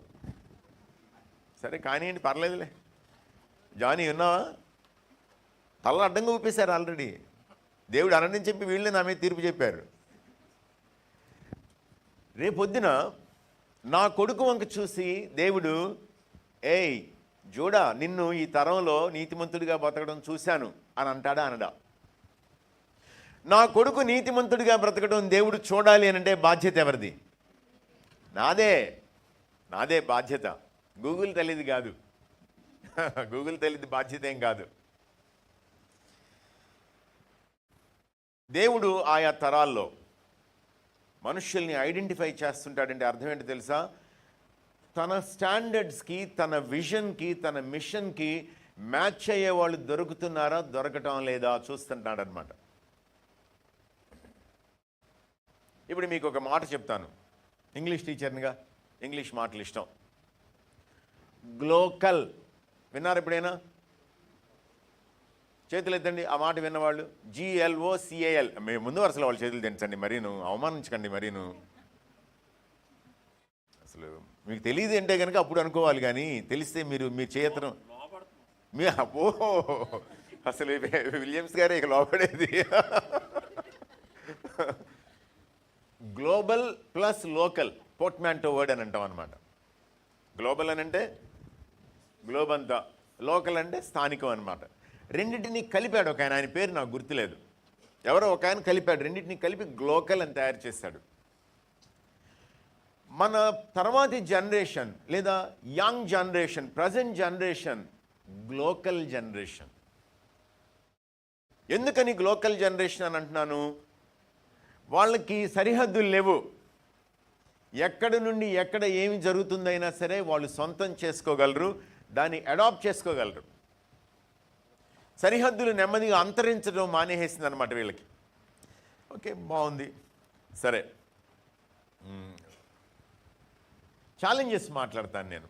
[SPEAKER 1] సరే కానివ్వండి, పర్లేదులే. జానీ ఉన్నావా? తల అడ్డంగా ఊపేశారు ఆల్రెడీ. దేవుడు అనని చెప్పి వీళ్ళే నా మీద తీర్పు చెప్పారు. రేపొద్దున నా కొడుకు వంక చూసి దేవుడు, ఏయ్ జోడా నిన్ను ఈ తరంలో నీతిమంతుడిగా బతకడం చూశాను అని అంటాడా, అనడా? నా కొడుకు నీతిమంతుడిగా బ్రతకడం దేవుడు చూడాలి అని అంటే బాధ్యత ఎవరిది? నాదే బాధ్యత. గూగుల్ తల్లిది కాదు. గూగుల్ తల్లిది బాధ్యత ఏం కాదు. దేవుడు ఆయా తరాల్లో మనుషుల్ని ఐడెంటిఫై చేస్తుంటాడంటే అర్థం ఏంటో తెలుసా? తన స్టాండర్డ్స్కి, తన విజన్కి, తన మిషన్కి మ్యాచ్ అయ్యే వాళ్ళు దొరుకుతున్నారా దొరకటం లేదా చూస్తుంటాడు అనమాట. ఇప్పుడు మీకు ఒక మాట చెప్తాను, ఇంగ్లీష్ టీచర్నిగా ఇంగ్లీష్ మాటలు ఇష్టం. గ్లోకల్ విన్నారు ఎప్పుడైనా? చేతులు ఎత్తండి ఆ మాట విన్నవాళ్ళు. GLOCAL. మేము ముందు వరుసలో వాళ్ళు చేతులు తెంచండి, మరీను అవమానించకండి. మరీను అసలు మీకు తెలియదు అంటే కనుక అప్పుడు అనుకోవాలి, కానీ తెలిస్తే మీరు మీ చేయతనం మీ అబ్బో అసలు విలియమ్స్ గారే ఇక లోపడేది. గ్లోబల్ ప్లస్ లోకల్ పోర్ట్మాంటో వర్డ్ అని అంటాం అనమాట. గ్లోబల్ అని అంటే గ్లోబ్ అంతా, లోకల్ అంటే స్థానికం అనమాట. రెండింటినీ కలిపాడు ఒక ఆయన, ఆయన పేరు నాకు గుర్తులేదు, ఎవరో ఒక ఆయన కలిపాడు, రెండింటినీ కలిపి గ్లోకల్ అని తయారు చేశాడు. మన తర్వాతి జనరేషన్ లేదా young generation, present generation glocal generation. ఎందుకని గ్లోకల్ జనరేషన్ అని అంటున్నాను? వాళ్ళకి సరిహద్దులు లేవు. ఎక్కడి నుండి ఎక్కడ ఏమి జరుగుతుందైనా సరే వాళ్ళు సొంతం చేసుకోగలరు, దాన్ని అడాప్ట్ చేసుకోగలరు. సరిహద్దులు నెమ్మదిగా అంతరించడం మానేసింది అనమాట వీళ్ళకి. ఓకే, బాగుంది. సరే, ఛాలెంజెస్ మాట్లాడతాను నేను.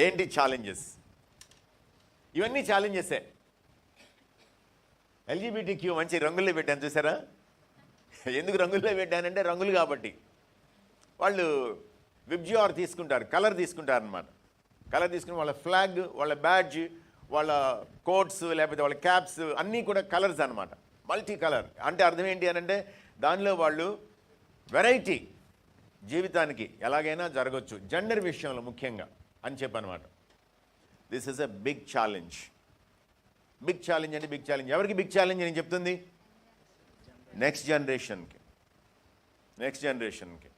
[SPEAKER 1] ఏంటి ఛాలెంజెస్? ఇవన్నీ ఛాలెంజెసే. LGBTQ మంచి రంగుల్లో పెట్టాను చూసారా? ఎందుకు రంగుల్లో పెట్టానంటే రంగులు కాబట్టి. వాళ్ళు విబ్జిఆర్ తీసుకుంటారు, కలర్ తీసుకుంటారు అనమాట. కలర్ తీసుకుని వాళ్ళ ఫ్లాగ్, వాళ్ళ బ్యాడ్జ్, వాళ్ళ కోట్స్, లేకపోతే వాళ్ళ క్యాప్స్ అన్నీ కూడా కలర్స్ అనమాట. మల్టీ కలర్ అంటే అర్థం ఏంటి అని అంటే దానిలో వాళ్ళు వెరైటీ, జీవితానికి ఎలాగైనా జరగవచ్చు, జెండర్ విషయంలో ముఖ్యంగా అని చెప్పనమాట. This is a big challenge. Big challenge అంటే బిగ్ ఛాలెంజ్. ఎవరికి బిగ్ ఛాలెంజ్ అని చెప్తుంది? నెక్స్ట్ జనరేషన్కి. నెక్స్ట్ జనరేషన్కి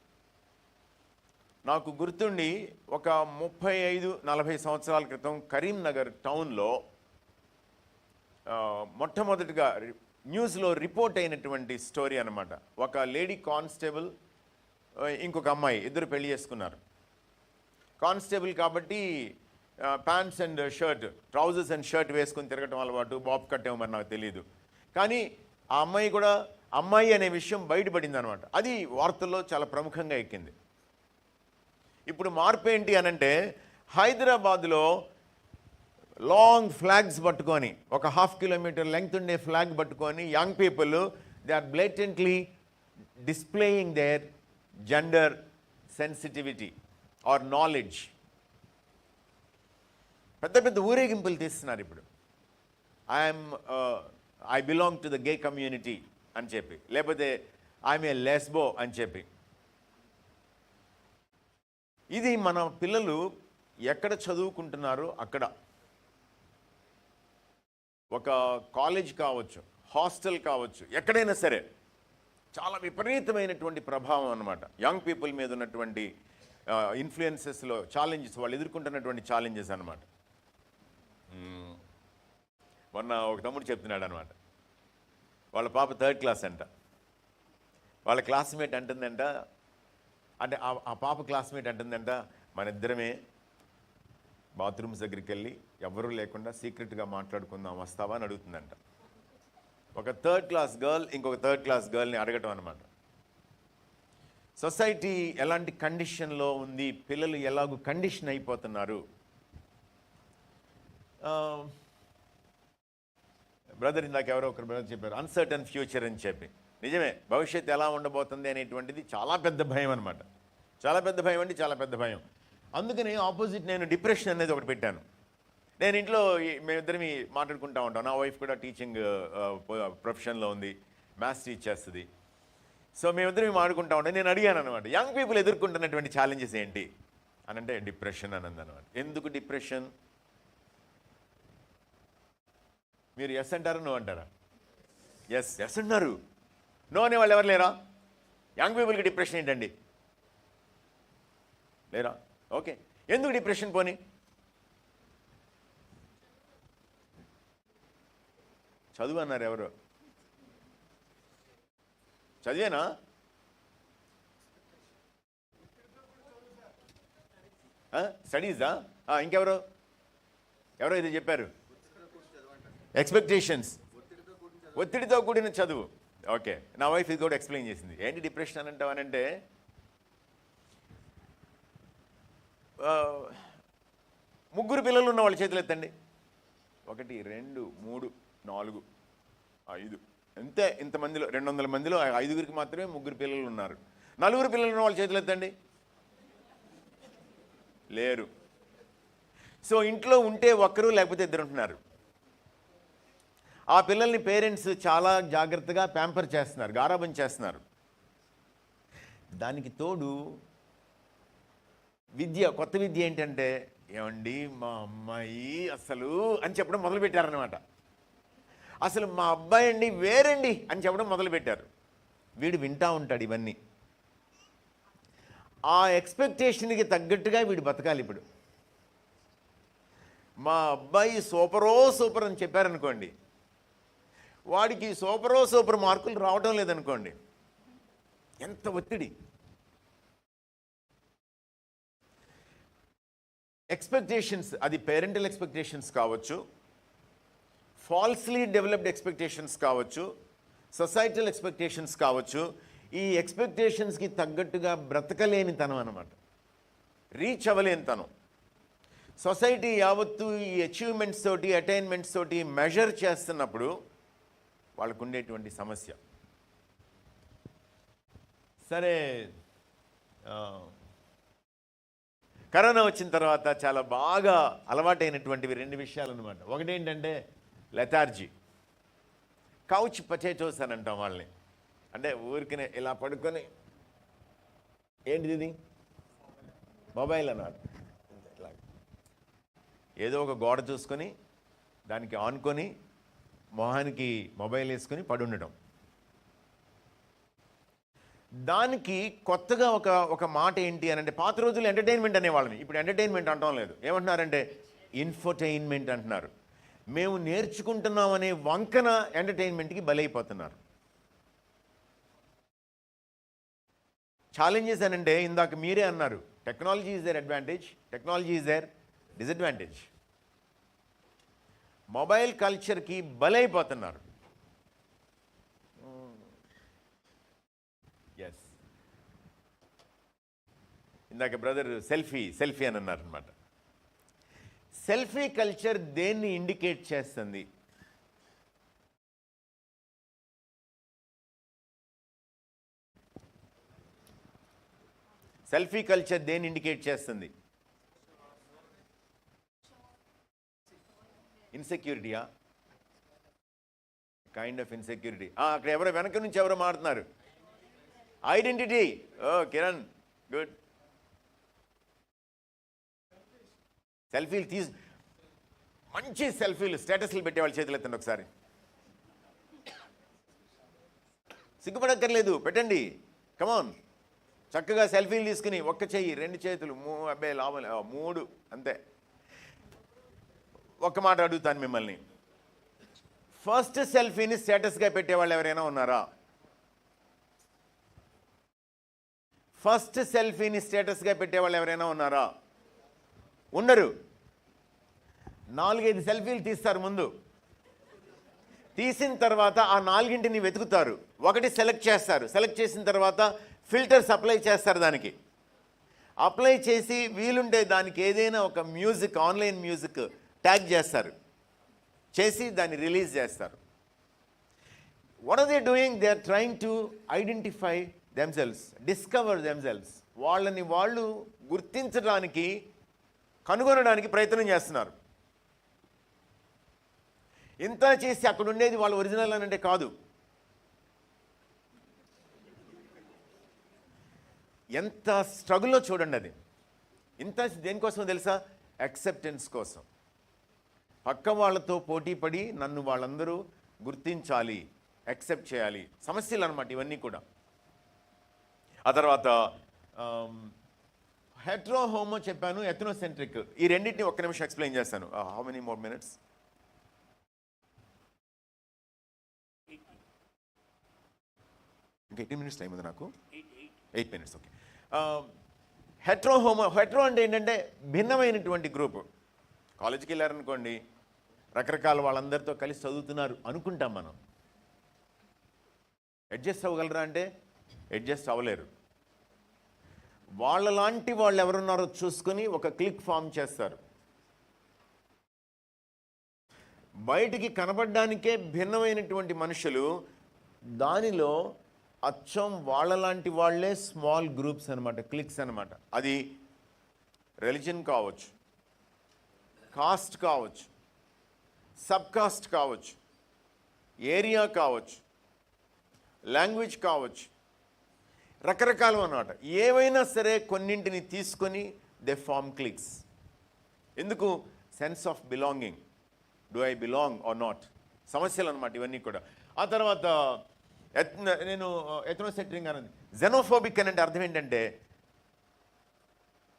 [SPEAKER 1] నాకు గుర్తుండి ఒక 35-40 సంవత్సరాల క్రితం కరీంనగర్ టౌన్లో మొట్టమొదటిగా న్యూస్లో రిపోర్ట్ అయినటువంటి స్టోరీ అనమాట. ఒక లేడీ కానిస్టేబుల్, ఇంకొక అమ్మాయి, ఇద్దరు పెళ్లి చేసుకున్నారు. కానిస్టేబుల్ కాబట్టి pants and shirt, trousers and shirt వేసుకొని తిరగటం అలవాటు, బాబ్ కట్టేమో మరి నాకు తెలియదు. కానీ ఆ అమ్మాయి కూడా అమ్మాయి అనే విషయం బయటపడింది అనమాట. అది వార్తల్లో చాలా ప్రముఖంగా ఎక్కింది. ఇప్పుడు మార్పు ఏంటి అనంటే హైదరాబాద్లో లాంగ్ ఫ్లాగ్స్ పట్టుకొని, ఒక 1/2 కిలోమీటర్ లెంగ్త్ ఉండే ఫ్లాగ్ పట్టుకొని young people they are blatantly displaying their gender sensitivity or knowledge. పెద్ద పెద్ద ఊరేగింపులు తీస్తున్నారు ఇప్పుడు. I belong to the gay community అని చెప్పి, లేకపోతే ఐఎమ్ ఏ లెస్బో అని చెప్పి. ఇది మన పిల్లలు ఎక్కడ చదువుకుంటున్నారో అక్కడ, ఒక కాలేజ్ కావచ్చు, హాస్టల్ కావచ్చు, ఎక్కడైనా సరే చాలా విపరీతమైనటువంటి ప్రభావం అన్నమాట యంగ్ పీపుల్ మీద ఉన్నటువంటి ఇన్ఫ్లుయెన్సెస్లో. ఛాలెంజెస్, వాళ్ళు ఎదుర్కొంటున్నటువంటి ఛాలెంజెస్ అన్నమాట. మొన్న ఒక తమ్ముడు చెప్తున్నాడు అనమాట, వాళ్ళ పాప 3rd క్లాస్ అంట. వాళ్ళ క్లాస్మేట్ అంటుందంట, అంటే ఆ పాప క్లాస్మేట్ అంటుందంట, మన ఇద్దరమే బాత్రూమ్స్ దగ్గరికి వెళ్ళి ఎవరూ లేకుండా సీక్రెట్గా మాట్లాడుకుందాం, వస్తావా అని అడుగుతుందంట. ఒక 3rd క్లాస్ గర్ల్ ఇంకొక 3rd క్లాస్ గర్ల్ని అడగటం అనమాట. సొసైటీ ఎలాంటి కండిషన్లో ఉంది, పిల్లలు ఎలాగూ కండిషన్ అయిపోతున్నారు. బ్రదర్, ఇందాక ఎవరో ఒకరు బ్రదర్ చెప్పారు అన్సర్టన్ ఫ్యూచర్ అని చెప్పి. నిజమే, భవిష్యత్తు ఎలా ఉండబోతుంది అనేటువంటిది చాలా పెద్ద భయం అనమాట. చాలా పెద్ద భయం అంటే చాలా పెద్ద భయం. అందుకని ఆపోజిట్ నేను డిప్రెషన్ అనేది ఒకటి పెట్టాను. నేను ఇంట్లో మేమిద్దరం మాట్లాడుకుంటూ ఉంటాం. నా వైఫ్ కూడా టీచింగ్ ప్రొఫెషన్లో ఉంది, మ్యాథ్స్ టీచ్ చేస్తుంది. సో మేమిద్దరం మాట్లాడుకుంటూ ఉంటాం. నేను అడిగాను అనమాట, యంగ్ పీపుల్ ఎదుర్కొంటున్నటువంటి ఛాలెంజెస్ ఏంటి అని అంటే డిప్రెషన్ అని అనమాట. ఎందుకు డిప్రెషన్? మీరు ఎస్ అంటారా, నో అంటారా? ఎస్ అంటున్నారు. నో అనే వాళ్ళు ఎవరు లేరా? యంగ్ పీపుల్కి డిప్రెషన్ ఏంటండి? లేరా? ఓకే, ఎందుకు డిప్రెషన్? పోనీ చదువు అన్నారు ఎవరు? చదివేనా? స్టడీసా? ఇంకెవరు? ఎవరో ఇది చెప్పారు, ఎక్స్పెక్టేషన్స్, ఒత్తిడితో కూడిన చదువు. ఓకే, నా వైఫ్ ఇది కూడా ఎక్స్ప్లెయిన్ చేసింది. ఏంటి డిప్రెషన్ అని అంటావనంటే, ముగ్గురు పిల్లలు ఉన్న వాళ్ళ చేతులు ఎత్తండి. 1 2 3 4 5, అంతే. ఇంతమందిలో 200 మందిలో 5గురికి మాత్రమే ముగ్గురు పిల్లలు ఉన్నారు. 4 పిల్లలు ఉన్న వాళ్ళ చేతులు ఎత్తండి. లేరు. సో ఇంట్లో ఉంటే ఒక్కరు లేకపోతే 2 ఉంటున్నారు. ఆ పిల్లల్ని పేరెంట్స్ చాలా జాగ్రత్తగా ప్యాంపర్ చేస్తున్నారు, గారాబం చేస్తున్నారు. దానికి తోడు విద్య, కొత్త విద్య ఏంటంటే, ఏమండి మా అమ్మాయి అసలు అని చెప్పడం మొదలుపెట్టారనమాట. అసలు మా అబ్బాయి అండి వేరండి అని చెప్పడం మొదలుపెట్టారు. వీడు వింటా ఉంటాడు ఇవన్నీ. ఆ ఎక్స్పెక్టేషన్కి తగ్గట్టుగా వీడు బతకాలి. ఇప్పుడు మా అబ్బాయి సూపర్ అని చెప్పారనుకోండి, వాడికి సూపర్ మార్కులు రావడం లేదనుకోండి, ఎంత ఒత్తిడి. ఎక్స్పెక్టేషన్స్, అది పేరెంటల్ ఎక్స్పెక్టేషన్స్ కావచ్చు, ఫాల్స్లీ డెవలప్డ్ ఎక్స్పెక్టేషన్స్ కావచ్చు, సొసైటల్ ఎక్స్పెక్టేషన్స్ కావచ్చు. ఈ ఎక్స్పెక్టేషన్స్కి తగ్గట్టుగా బ్రతకలేని తనం అన్నమాట, రీచ్ అవ్వలేని తనం. సొసైటీ యావత్తు ఈ అచీవ్మెంట్స్ తోటి, అటైన్మెంట్స్ తోటి మెజర్ చేస్తున్నప్పుడు వాళ్ళకు ఉండేటువంటి సమస్య. సరే, కరోనా వచ్చిన తర్వాత చాలా బాగా అలవాటైనటువంటివి 2 విషయాలు అనమాట. ఒకటేంటంటే లెథార్జీ, కౌచ్ పొటాటోస్ అని అంటాం వాళ్ళని. అంటే ఊరికినే ఇలా పడుకొని, ఏంటిది ఇది, మొబైల్ అన్నమాట. ఇట్లా ఏదో ఒక గోడ చూసుకొని దానికి ఆనుకొని మొహానికి మొబైల్ వేసుకొని పడుండటం. దానికి కొత్తగా ఒక మాట ఏంటి అని అంటే, పాత రోజులు ఎంటర్టైన్మెంట్ అనేవాళ్ళని, ఇప్పుడు ఎంటర్టైన్మెంట్ అంటాం లేదు. ఏమంటున్నారంటే ఇన్ఫోటైన్మెంట్ అంటున్నారు. మేము నేర్చుకుంటున్నామనే వంకన ఎంటర్టైన్మెంట్కి బలైపోతున్నారు. ఛాలెంజెస్ అని అంటే, ఇందాక మీరే అన్నారు, technology is their advantage, technology is their disadvantage. Mobile కల్చర్కి బలైపోతున్నారు. ఎస్, ఇందాక బ్రదర్ సెల్ఫీ అని అన్నారు అనమాట. సెల్ఫీ కల్చర్ దేన్ని ఇండికేట్ చేస్తుంది? సెల్ఫీ కల్చర్ దేన్ని ఇండికేట్ చేస్తుంది? ఇన్సెక్యూరిటీయా? Kind of insecurity. అక్కడ ఎవరో వెనక నుంచి ఎవరో మాట్లాడుతున్నారు. ఐడెంటిటీ. Oh Kiran, good. సెల్ఫీలు మంచి సెల్ఫీలు, స్టేటస్లు పెట్టేవాళ్ళ చేతులు ఎత్తండి ఒకసారి. సిగ్గుపడక్కర్లేదు, పెట్టండి. కమాన్, చక్కగా సెల్ఫీలు తీసుకుని 1 చెయ్యి 2 చేతులు, అబ్బాయి లాభం 3, అంతే. ఒక్క మాట అడుగుతాను మిమ్మల్ని, ఫస్ట్ సెల్ఫీని స్టేటస్గా పెట్టేవాళ్ళు ఎవరైనా ఉన్నారా? ఫస్ట్ సెల్ఫీని స్టేటస్గా పెట్టేవాళ్ళు ఎవరైనా ఉన్నారా? ఉండరు. 4-5 సెల్ఫీలు తీస్తారు ముందు. తీసిన తర్వాత ఆ 4ని వెతుకుతారు, 1 సెలెక్ట్ చేస్తారు. సెలెక్ట్ చేసిన తర్వాత ఫిల్టర్స్ అప్లై చేస్తారు. దానికి అప్లై చేసి వీలుంటే దానికి ఏదైనా ఒక మ్యూజిక్, ఆన్లైన్ మ్యూజిక్ ట్యాగ్ చేస్తారు, చేసి దాన్ని రిలీజ్ చేస్తారు. What are they doing? They are trying to identify themselves, discover themselves. వాళ్ళని వాళ్ళు గుర్తించడానికి, కనుగొనడానికి ప్రయత్నం చేస్తున్నారు. ఇంత చేసి అక్కడ ఉండేది వాళ్ళ ఒరిజినల్ అని అంటే కాదు. ఎంత స్ట్రగుల్లో చూడండి అది. ఇంత దేనికోసం తెలుసా? యాక్సెప్టెన్స్ కోసం. పక్క వాళ్ళతో పోటీ పడి నన్ను వాళ్ళందరూ గుర్తించాలి, యాక్సెప్ట్ చేయాలి. సమస్యలు అన్నమాట ఇవన్నీ కూడా. ఆ తర్వాత హెట్రో హోమో చెప్పాను, ఎథ్నోసెంట్రిక్. ఈ రెండింటిని 1 నిమిషం ఎక్స్ప్లెయిన్ చేస్తాను. How many more minutes? 18 minutes time ఉంది నాకు. 8 minutes, ఓకే. హెట్రో అంటే ఏంటంటే భిన్నమైనటువంటి గ్రూపు. కాలేజీకి వెళ్ళారనుకోండి, రకరకాల వాళ్ళందరితో కలిసి చదువుతున్నారు అనుకుంటాం మనం. అడ్జస్ట్ అవ్వగలరా అంటే అడ్జస్ట్ అవ్వలేరు. వాళ్ళలాంటి వాళ్ళు ఎవరున్నారో చూసుకొని ఒక క్లిక్ ఫామ్ చేస్తారు. బయటికి కనబడడానికే భిన్నమైనటువంటి మనుషులు, దానిలో అచ్చం వాళ్ళలాంటి వాళ్ళే స్మాల్ గ్రూప్స్ అనమాట, క్లిక్స్ అనమాట. అది రిలీజన్ కావచ్చు, కాస్ట్ కావచ్చు, సబ్ కాస్ట్ కావచ్చు, ఏరియా కావచ్చు, లాంగ్వేజ్ కావచ్చు, రకరకాలు అన్నమాట. ఏవైనా సరే కొన్నింటిని తీసుకొని దే ఫార్మ్ క్లిక్స్. ఎందుకు? Sense of belonging. Do I belong or not? సమస్యలు అనమాట ఇవన్నీ కూడా. ఆ తర్వాత నేను ఎథ్నోసెంట్రింగ్ అన్నది, జెనోఫోబిక్ అంటే అర్థం ఏంటంటే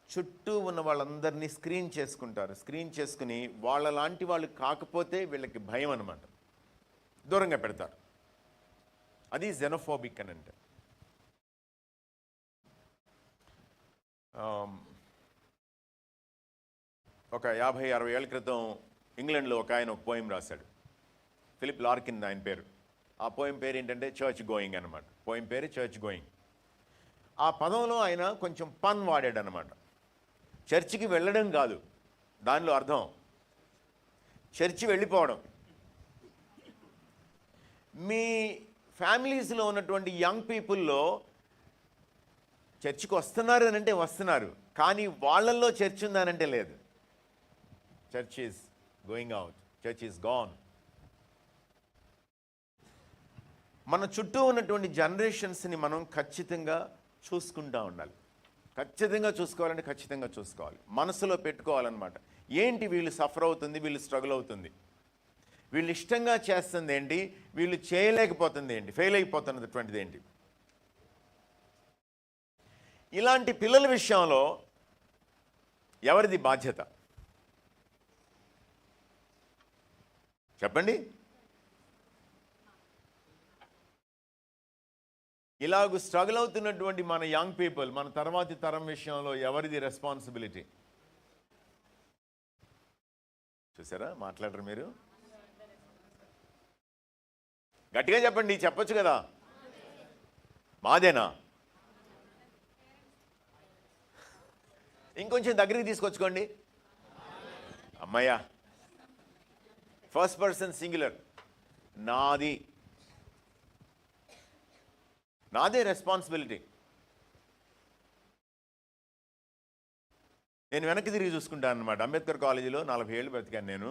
[SPEAKER 1] చుట్టూ ఉన్న వాళ్ళందరినీ స్క్రీన్ చేసుకుంటారు. స్క్రీన్ చేసుకుని వాళ్ళలాంటి వాళ్ళు కాకపోతే వీళ్ళకి భయం అనమాట, దూరంగా పెడతారు. అది జెనోఫోబిక్ అని అంటే. ఒక 50-60 ఏళ్ల క్రితం ఇంగ్లాండ్లో ఒక ఆయన ఒక పోయం రాశాడు. ఫిలిప్ లార్కిన్ ఆయన పేరు. ఆ పోయం పేరు ఏంటంటే చర్చ్ గోయింగ్ అనమాట. పోయం పేరు చర్చ్ గోయింగ్. ఆ పదంలో ఆయన కొంచెం పన్ వాడాడు అనమాట. చర్చికి వెళ్ళడం కాదు దానిలో అర్థం, చర్చి వెళ్ళిపోవడం. మీ ఫ్యామిలీస్లో ఉన్నటువంటి యంగ్ పీపుల్లో చర్చికి వస్తున్నారు అని అంటే వస్తున్నారు, కానీ వాళ్ళల్లో చర్చ్ ఉందనంటే లేదు. Church is going out, church is gone. మన చుట్టూ ఉన్నటువంటి జనరేషన్స్ని మనం ఖచ్చితంగా చూసుకుంటూ ఉండాలి. ఖచ్చితంగా చూసుకోవాలంటే ఖచ్చితంగా చూసుకోవాలి, మనసులో పెట్టుకోవాలన్నమాట. ఏంటి వీళ్ళు సఫర్ అవుతుంది, వీళ్ళు స్ట్రగుల్ అవుతుంది, వీళ్ళు ఇష్టంగా చేస్తుంది ఏంటి, వీళ్ళు చేయలేకపోతుంది ఏంటి, ఫెయిల్ అయిపోతున్నటువంటిది ఏంటి. ఇలాంటి పిల్లల విషయంలో ఎవరిది బాధ్యత చెప్పండి? ఇలాగ స్ట్రగుల్ అవుతున్నటువంటి మన యంగ్ పీపుల్, మన తర్వాతి తరం విషయంలో ఎవరిది రెస్పాన్సిబిలిటీ? చూసారా, మాట్లాడరు మీరు? గట్టిగా చెప్పండి, చెప్పొచ్చు కదా. మాదేనా? ఇంకొంచెం దగ్గరికి తీసుకొచ్చుకోండి. అమ్మయ్యా, ఫస్ట్ పర్సన్ సింగులర్. నాది, నాదే రెస్పాన్సిబిలిటీ. నేను వెనక్కి తిరిగి చూసుకుంటాను అనమాట. అంబేద్కర్ కాలేజీలో 40 ఏళ్ళు బ్రతికాను నేను.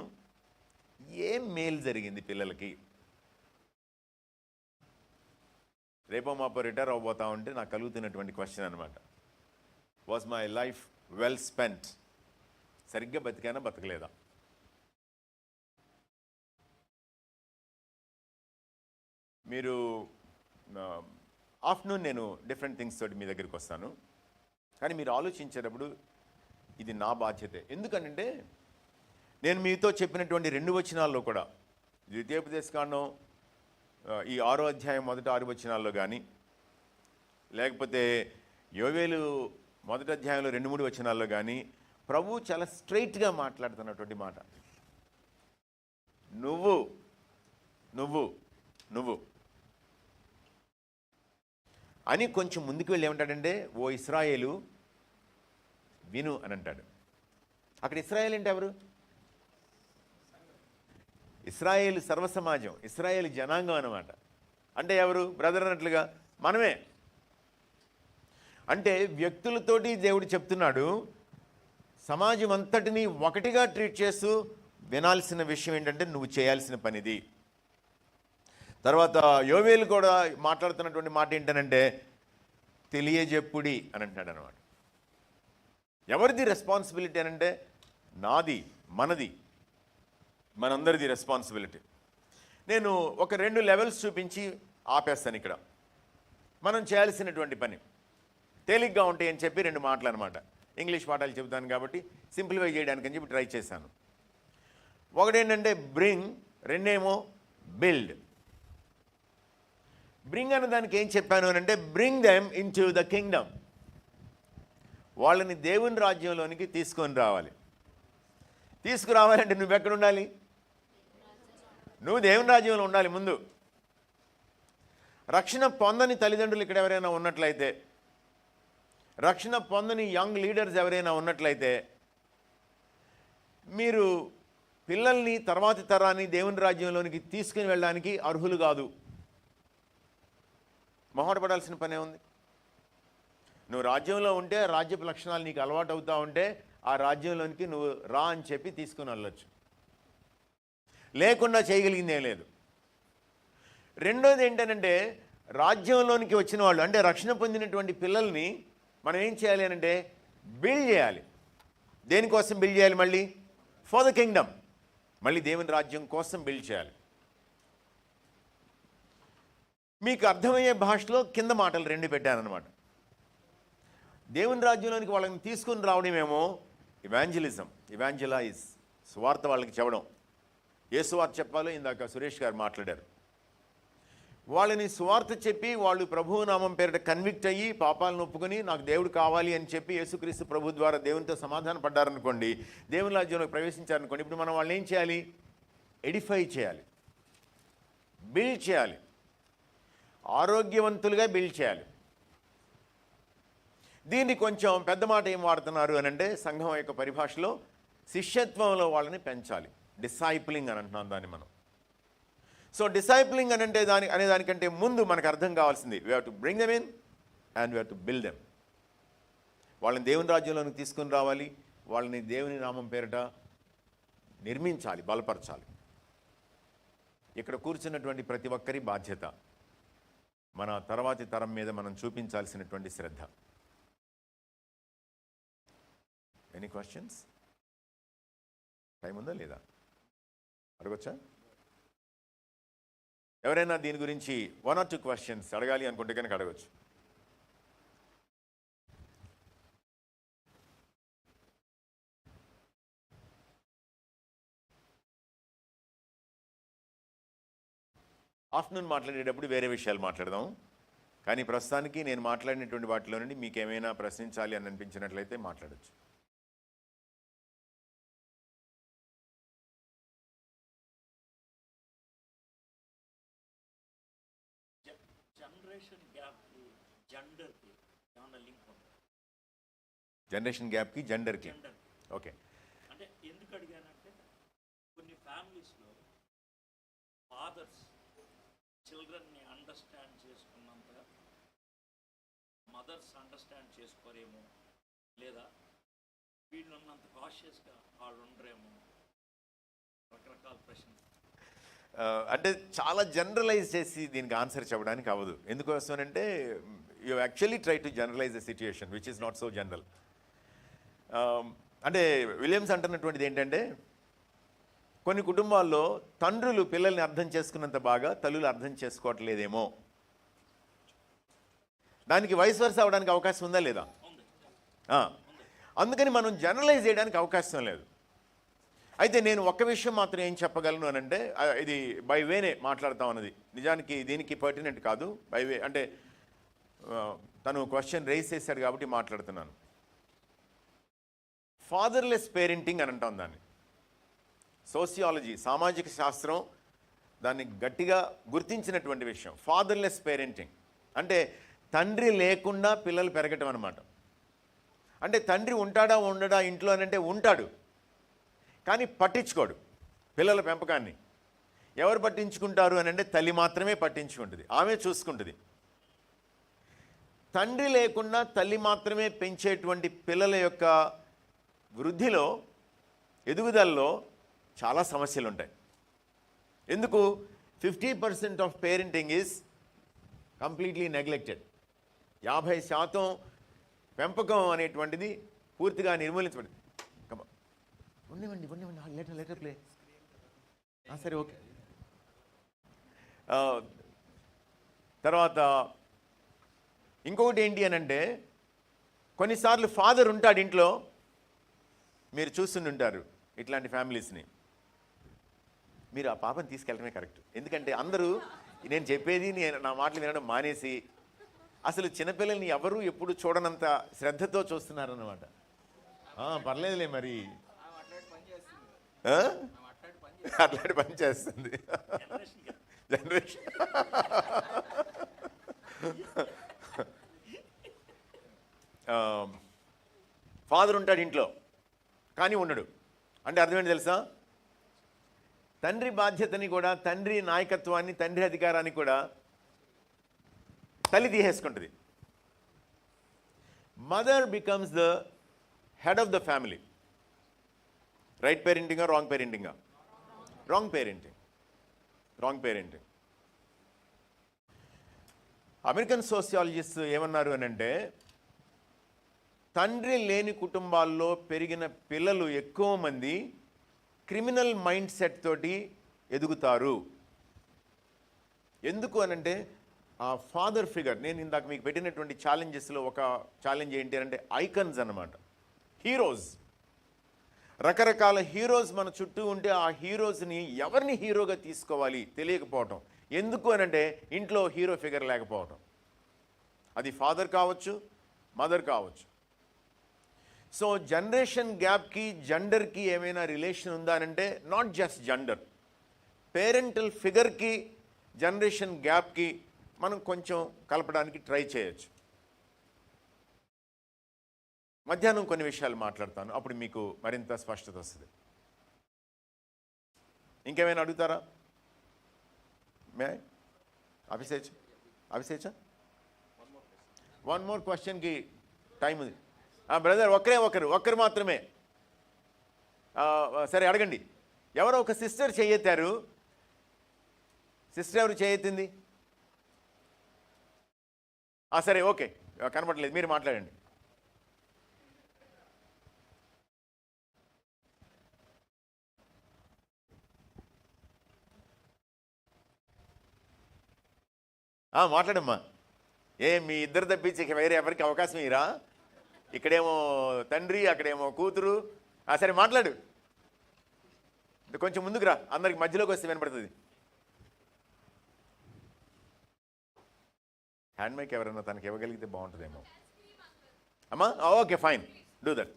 [SPEAKER 1] ఏం మేలు జరిగింది పిల్లలకి? రేపో మాపో రిటైర్ అవ్వబోతా ఉంటే నాకు కలుగుతున్నటువంటి క్వశ్చన్ అనమాట. Was my life well spent? సరిగ్గా బతికానా బతకలేదా? మీరు ఆఫ్టర్నూన్ నేను డిఫరెంట్ థింగ్స్ తోటి మీ దగ్గరికి వస్తాను, కానీ మీరు ఆలోచించేటప్పుడు ఇది నా బాధ్యతే. ఎందుకంటే నేను మీతో చెప్పినటువంటి 2 వచనాల్లో కూడా, ద్వితీయోపదేశకాండం ఈ 6వ అధ్యాయం మొదటి 6 వచనాల్లో కానీ, లేకపోతే యోవేలు మొదటి అధ్యాయంలో 2-3 వచనాల్లో కానీ ప్రభు చాలా స్ట్రైట్గా మాట్లాడుతున్నటువంటి మాట, నువ్వు నువ్వు నువ్వు అని కొంచెం ముందుకు వెళ్ళి ఏమంటాడంటే, ఓ ఇశ్రాయేలు విను అని అంటాడు. అక్కడ ఇశ్రాయేల్ అంటే ఎవరు? ఇశ్రాయేలు సర్వసమాజం, ఇశ్రాయేలు జనాంగం అన్నమాట. అంటే ఎవరు? బ్రదర్ అన్నట్లుగా మనమే. అంటే వ్యక్తులతోటి దేవుడు చెప్తున్నాడు, సమాజం అంతటినీ ఒకటిగా ట్రీట్ చేస్తూ వినాల్సిన విషయం ఏంటంటే నువ్వు చేయాల్సిన పనిది. తర్వాత యోవేలు కూడా మాట్లాడుతున్నటువంటి మాట ఏంటనంటే తెలియజెప్పుడి అని అంటాడు అనమాట. ఎవరిది రెస్పాన్సిబిలిటీ అనంటే నాది, మనది, మనందరిది రెస్పాన్సిబిలిటీ. నేను ఒక 2 లెవెల్స్ చూపించి ఆపేస్తాను ఇక్కడ. మనం చేయాల్సినటువంటి పని తేలిగ్గా ఉంటాయని చెప్పి 2 మాటలు అనమాట. ఇంగ్లీష్ పాఠాలు చెబుతాను కాబట్టి సింప్లిఫై చేయడానికి అని చెప్పి ట్రై చేశాను. ఒకటేంటంటే బ్రింగ్, రెండేమో బిల్డ్. బ్రింగ్ అన్న దానికి ఏం చెప్పాను అని అంటే bring them in to the Kingdom. వాళ్ళని దేవుని రాజ్యంలోనికి తీసుకొని రావాలి. తీసుకురావాలంటే నువ్వెక్కడ ఉండాలి? నువ్వు దేవుని రాజ్యంలో ఉండాలి ముందు. రక్షణ పొందని తల్లిదండ్రులు ఇక్కడ ఎవరైనా ఉన్నట్లయితే, రక్షణ పొందని యంగ్ లీడర్స్ ఎవరైనా ఉన్నట్లయితే, మీరు పిల్లల్ని తర్వాతి తరాన్ని దేవుని రాజ్యంలోనికి తీసుకుని వెళ్ళడానికి అర్హులు కాదు. మొహటపడాల్సిన పనే ఉంది. నువ్వు రాజ్యంలో ఉంటే రాజ్యపు లక్షణాలు నీకు అలవాటు అవుతూ ఉంటే ఆ రాజ్యంలోనికి నువ్వు రా అని చెప్పి తీసుకుని వెళ్ళొచ్చు. లేకుండా చేయగలిగింది ఏం లేదు. రెండోది ఏంటంటే, రాజ్యంలోనికి వచ్చిన వాళ్ళు అంటే రక్షణ పొందినటువంటి పిల్లల్ని మనం ఏం చేయాలి అంటే బిల్డ్ చేయాలి. దేనికోసం బిల్డ్ చేయాలి? మళ్ళీ ఫర్ ద కింగ్డమ్, మళ్ళీ దేవుని రాజ్యం కోసం బిల్డ్ చేయాలి. మీకు అర్థమయ్యే భాషలో కింద మాటలు రెండు పెట్టానన్నమాట. దేవుని రాజ్యంలోనికి వాళ్ళని తీసుకుని రావడమేమో ఇవాంజలిజం, ఇవాంజలైజ్, సువార్త వాళ్ళకి చెప్పడం. ఏ సువార్త చెప్పాలో ఇందాక సురేష్ గారు మాట్లాడారు. వాళ్ళని సువార్త చెప్పి వాళ్ళు ప్రభువు నామం పేరిట కన్విక్ట్ అయ్యి పాపాలను ఒప్పుకొని నాకు దేవుడు కావాలి అని చెప్పి యేసుక్రీస్తు ప్రభు ద్వారా దేవునితో సమాధాన పడ్డారనుకోండి, దేవుని రాజ్యంలోకి ప్రవేశించారనుకోండి, ఇప్పుడు మనం వాళ్ళని ఏం చేయాలి? ఎడిఫై చేయాలి, బిల్డ్ చేయాలి, ఆరోగ్యవంతులుగా బిల్డ్ చేయాలి. దీన్ని కొంచెం పెద్ద మాట ఏం వాడుతున్నారు అని అంటే, సంఘం యొక్క పరిభాషలో శిష్యత్వంలో వాళ్ళని పెంచాలి. డిసైప్లింగ్ అని అంటున్నాం దాన్ని మనం. సో డిసైప్లింగ్ అని అంటే దానికంటే ముందు మనకు అర్థం కావాల్సింది, we have to bring them in and we have to build them. వాళ్ళని దేవుని రాజ్యంలోకి తీసుకుని రావాలి, వాళ్ళని దేవుని నామం పేరిట నిర్మించాలి, బలపరచాలి. ఇక్కడ కూర్చున్నటువంటి ప్రతి ఒక్కరి బాధ్యత, మన తర్వాతి తరం మీద మనం చూపించాల్సినటువంటి శ్రద్ధ. Any questions? టైం ఉందా లేదా? అడగొచ్చా? ఎవరైనా దీని గురించి 1 or 2 క్వశ్చన్స్ అడగాలి అనుకుంటే కనుక అడగచ్చు. ఆఫ్టర్నూన్ మాట్లాడేటప్పుడు వేరే విషయాలు మాట్లాడదాం, కానీ ప్రస్తుతానికి నేను మాట్లాడినటువంటి వాటిలో నుండి మీకు ఏమైనా ప్రశ్నించాలి అని అనిపించినట్లయితే మాట్లాడచ్చు. జనరేషన్ గ్యాప్కి జెండర్కి ఓకే.
[SPEAKER 2] అంటే ఎందుకు అడిగానంటే, కొన్ని ఫ్యామిలీస్లో ఫాదర్స్ చిల్డ్రన్ని అండర్స్టాండ్ చేసుకున్నంతగా మదర్స్ అండర్స్టాండ్ చేసుకోరేమో, లేదా వీళ్ళు ఉన్నంత కాషియస్గా వాళ్ళు ఉండరేమో, రకరకాల ప్రశ్నలు.
[SPEAKER 1] అంటే చాలా జనరలైజ్ చేసి దీనికి ఆన్సర్ చెప్పడానికి అవ్వదు. ఎందుకోసమనంటే you actually try to generalise the situation which is not so general. అంటే విలియమ్స్ అంటున్నటువంటిది ఏంటంటే, కొన్ని కుటుంబాల్లో తండ్రులు పిల్లల్ని అర్థం చేసుకున్నంత బాగా తల్లులు అర్థం చేసుకోవట్లేదేమో. దానికి వయసు వరుస అవడానికి అవకాశం ఉందా లేదా? అందుకని మనం జనరలైజ్ చేయడానికి అవకాశం లేదు. అయితే నేను ఒక్క విషయం మాత్రం ఏం చెప్పగలను అని అంటే, ఇది బై వేనే మాట్లాడతాం అన్నది నిజానికి దీనికి పర్టినెంట్ కాదు. బై వే అంటే తను క్వశ్చన్ రైజ్ చేశాడు కాబట్టి మాట్లాడుతున్నాను. ఫాదర్లెస్ పేరెంటింగ్ అని అంటాం దాన్ని. సోషియాలజీ, సామాజిక శాస్త్రం దాన్ని గట్టిగా గుర్తించినటువంటి విషయం. ఫాదర్లెస్ పేరెంటింగ్ అంటే తండ్రి లేకుండా పిల్లలు పెరగటం అనమాట. అంటే తండ్రి ఉంటాడా ఉండడా ఇంట్లో అని అంటే ఉంటాడు, కానీ పట్టించుకోడు పిల్లల పెంపకాన్ని. ఎవరు పట్టించుకుంటారు అని అంటే తల్లి మాత్రమే పట్టించుకుంటుంది, ఆమె చూసుకుంటుంది. తండ్రి లేకుండా తల్లి మాత్రమే పెంచేటువంటి పిల్లల యొక్క వృద్ధిలో, ఎదుగుదలలో చాలా సమస్యలు ఉంటాయి. ఎందుకు? 50% of parenting is completely neglected. 50% పెంపకం అనేటువంటిది పూర్తిగా నిర్మూలించబడింది. ఉండేవండి లెటర్ ప్లే సరే ఓకే. తర్వాత ఇంకొకటి ఏంటి అని అంటే, కొన్నిసార్లు ఫాదర్ ఉంటాడు ఇంట్లో, మీరు చూస్తుంటారు ఇట్లాంటి ఫ్యామిలీస్ని. మీరు ఆ పాపని తీసుకెళ్ళడమే కరెక్ట్. ఎందుకంటే అందరూ నేను చెప్పేది నా మాటలు వినడం మానేసి అసలు చిన్నపిల్లల్ని ఎవరు ఎప్పుడు చూడనంత శ్రద్ధతో చూస్తున్నారన్నమాట. పర్లేదులే మరి అట్లాంటి పని చేస్తుంది
[SPEAKER 2] జనరేషన్ గ్యాప్.
[SPEAKER 1] జనరేషన్. ఫాదర్ ఉంటాడు ఇంట్లో కానీ ఉండడు. అంటే అర్థమేంటి తెలుసా? తండ్రి బాధ్యతని కూడా, తండ్రి నాయకత్వాన్ని, తండ్రి అధికారాన్ని కూడా తల్లి తీసేసుకుంటుంది. Mother becomes the head of the family. Right పేరెంటింగా, రాంగ్ పేరెంటింగా? Wrong parenting. Wrong parenting. American sociologist ఏమన్నారు అని అంటే, తండ్రి లేని కుటుంబాల్లో పెరిగిన పిల్లలు ఎక్కువ మంది క్రిమినల్ మైండ్ సెట్ తోటి ఎదుగుతారు. ఎందుకు అనంటే ఆ ఫాదర్ ఫిగర్, నేను ఇందాక మీకు పెట్టినటువంటి ఛాలెంజెస్లో ఒక ఛాలెంజ్ ఏంటి అంటే ఐకన్స్ అన్నమాట, హీరోస్. రకరకాల హీరోస్ మన చుట్టూ ఉంటే ఆ హీరోస్ని ఎవరిని హీరోగా తీసుకోవాలి తెలియకపోవటం. ఎందుకు అనంటే ఇంట్లో హీరో ఫిగర్ లేకపోవటం. అది ఫాదర్ కావచ్చు, మదర్ కావచ్చు. సో జనరేషన్ గ్యాప్కి, జెండర్కి ఏమైనా రిలేషన్ ఉందా అనంటే నాట్ జస్ట్ జెండర్, పేరెంటల్ ఫిగర్కి జనరేషన్ గ్యాప్కి మనం కొంచెం కలపడానికి ట్రై చేయొచ్చు. మధ్యాహ్నం కొన్ని విషయాలు మాట్లాడతాను, అప్పుడు మీకు మరింత స్పష్టత వస్తుంది. ఇంకేమైనా అడుగుతారా? మే అభిషేచ్ వన్ మోర్ క్వశ్చన్కి టైం ఉంది. బ్రదర్ ఒక్కరు మాత్రమే. సరే అడగండి. ఎవరో ఒక సిస్టర్ చేయెత్తారు. సిస్టర్ ఎవరు చేయెత్తింది? సరే ఓకే, కనపడలేదు, మీరు మాట్లాడండి. మాట్లాడమ్మా. మీ ఇద్దరు తప్పించి వేరే ఎవరికి అవకాశం ఇరా? ఇక్కడేమో తండ్రి, అక్కడేమో కూతురు. సరే మాట్లాడు, కొంచెం ముందుకు రా, అందరికి మధ్యలోకి వస్తే వినపడుతుంది. హ్యాండ్ మైక్ ఎవరన్నా తనకి ఇవ్వగలిగితే బాగుంటుందేమో. అమ్మా ఓకే ఫైన్, డూ దట్.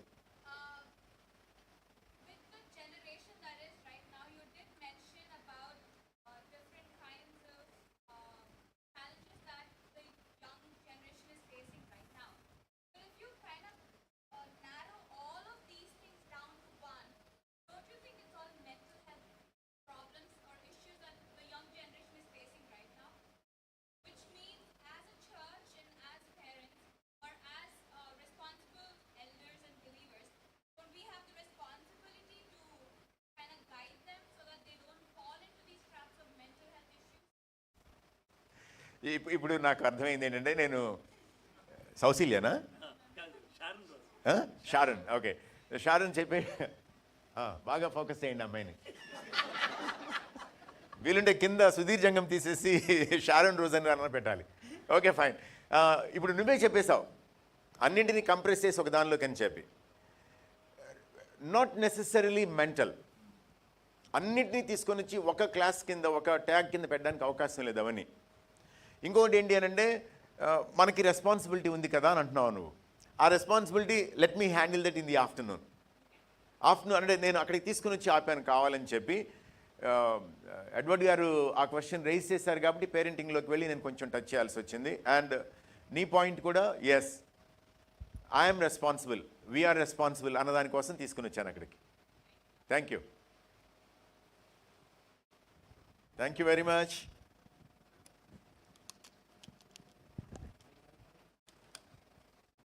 [SPEAKER 1] ఇప్పుడు నాకు అర్థమైంది ఏంటంటే, నేను సౌశీల్యనా? షారన్. ఓకే, షారన్ చెప్పే బాగా ఫోకస్ చేయండి అమ్మాయిని. వీలుంటే కింద సుధీర్ జంగం తీసేసి షారన్ రోజన్ అన్న పెట్టాలి. Okay fine. ఇప్పుడు నువ్వే చెప్పేశావు అన్నింటినీ కంప్రెస్ చేసి ఒక దానిలోకి అని చెప్పి. Not necessarily mental. అన్నింటినీ తీసుకొని వచ్చి ఒక క్లాస్ కింద, ఒక ట్యాగ్ కింద పెట్టడానికి అవకాశం లేదు అవన్నీ. ఇంకొకటి ఏంటి అని అంటే, మనకి రెస్పాన్సిబిలిటీ ఉంది కదా అని అంటున్నావు నువ్వు. ఆ responsibility let me handle that in the afternoon అంటే నేను అక్కడికి తీసుకుని వచ్చి ఆపాను కావాలని చెప్పి. ఎడ్వర్డ్ గారు ఆ క్వశ్చన్ రైజ్ చేశారు కాబట్టి పేరెంటింగ్లోకి వెళ్ళి నేను కొంచెం టచ్ చేయాల్సి వచ్చింది. అండ్ నీ పాయింట్ కూడా yes, I'm responsible, we are responsible అన్నదానికోసం తీసుకుని వచ్చాను అక్కడికి. Thank you very much.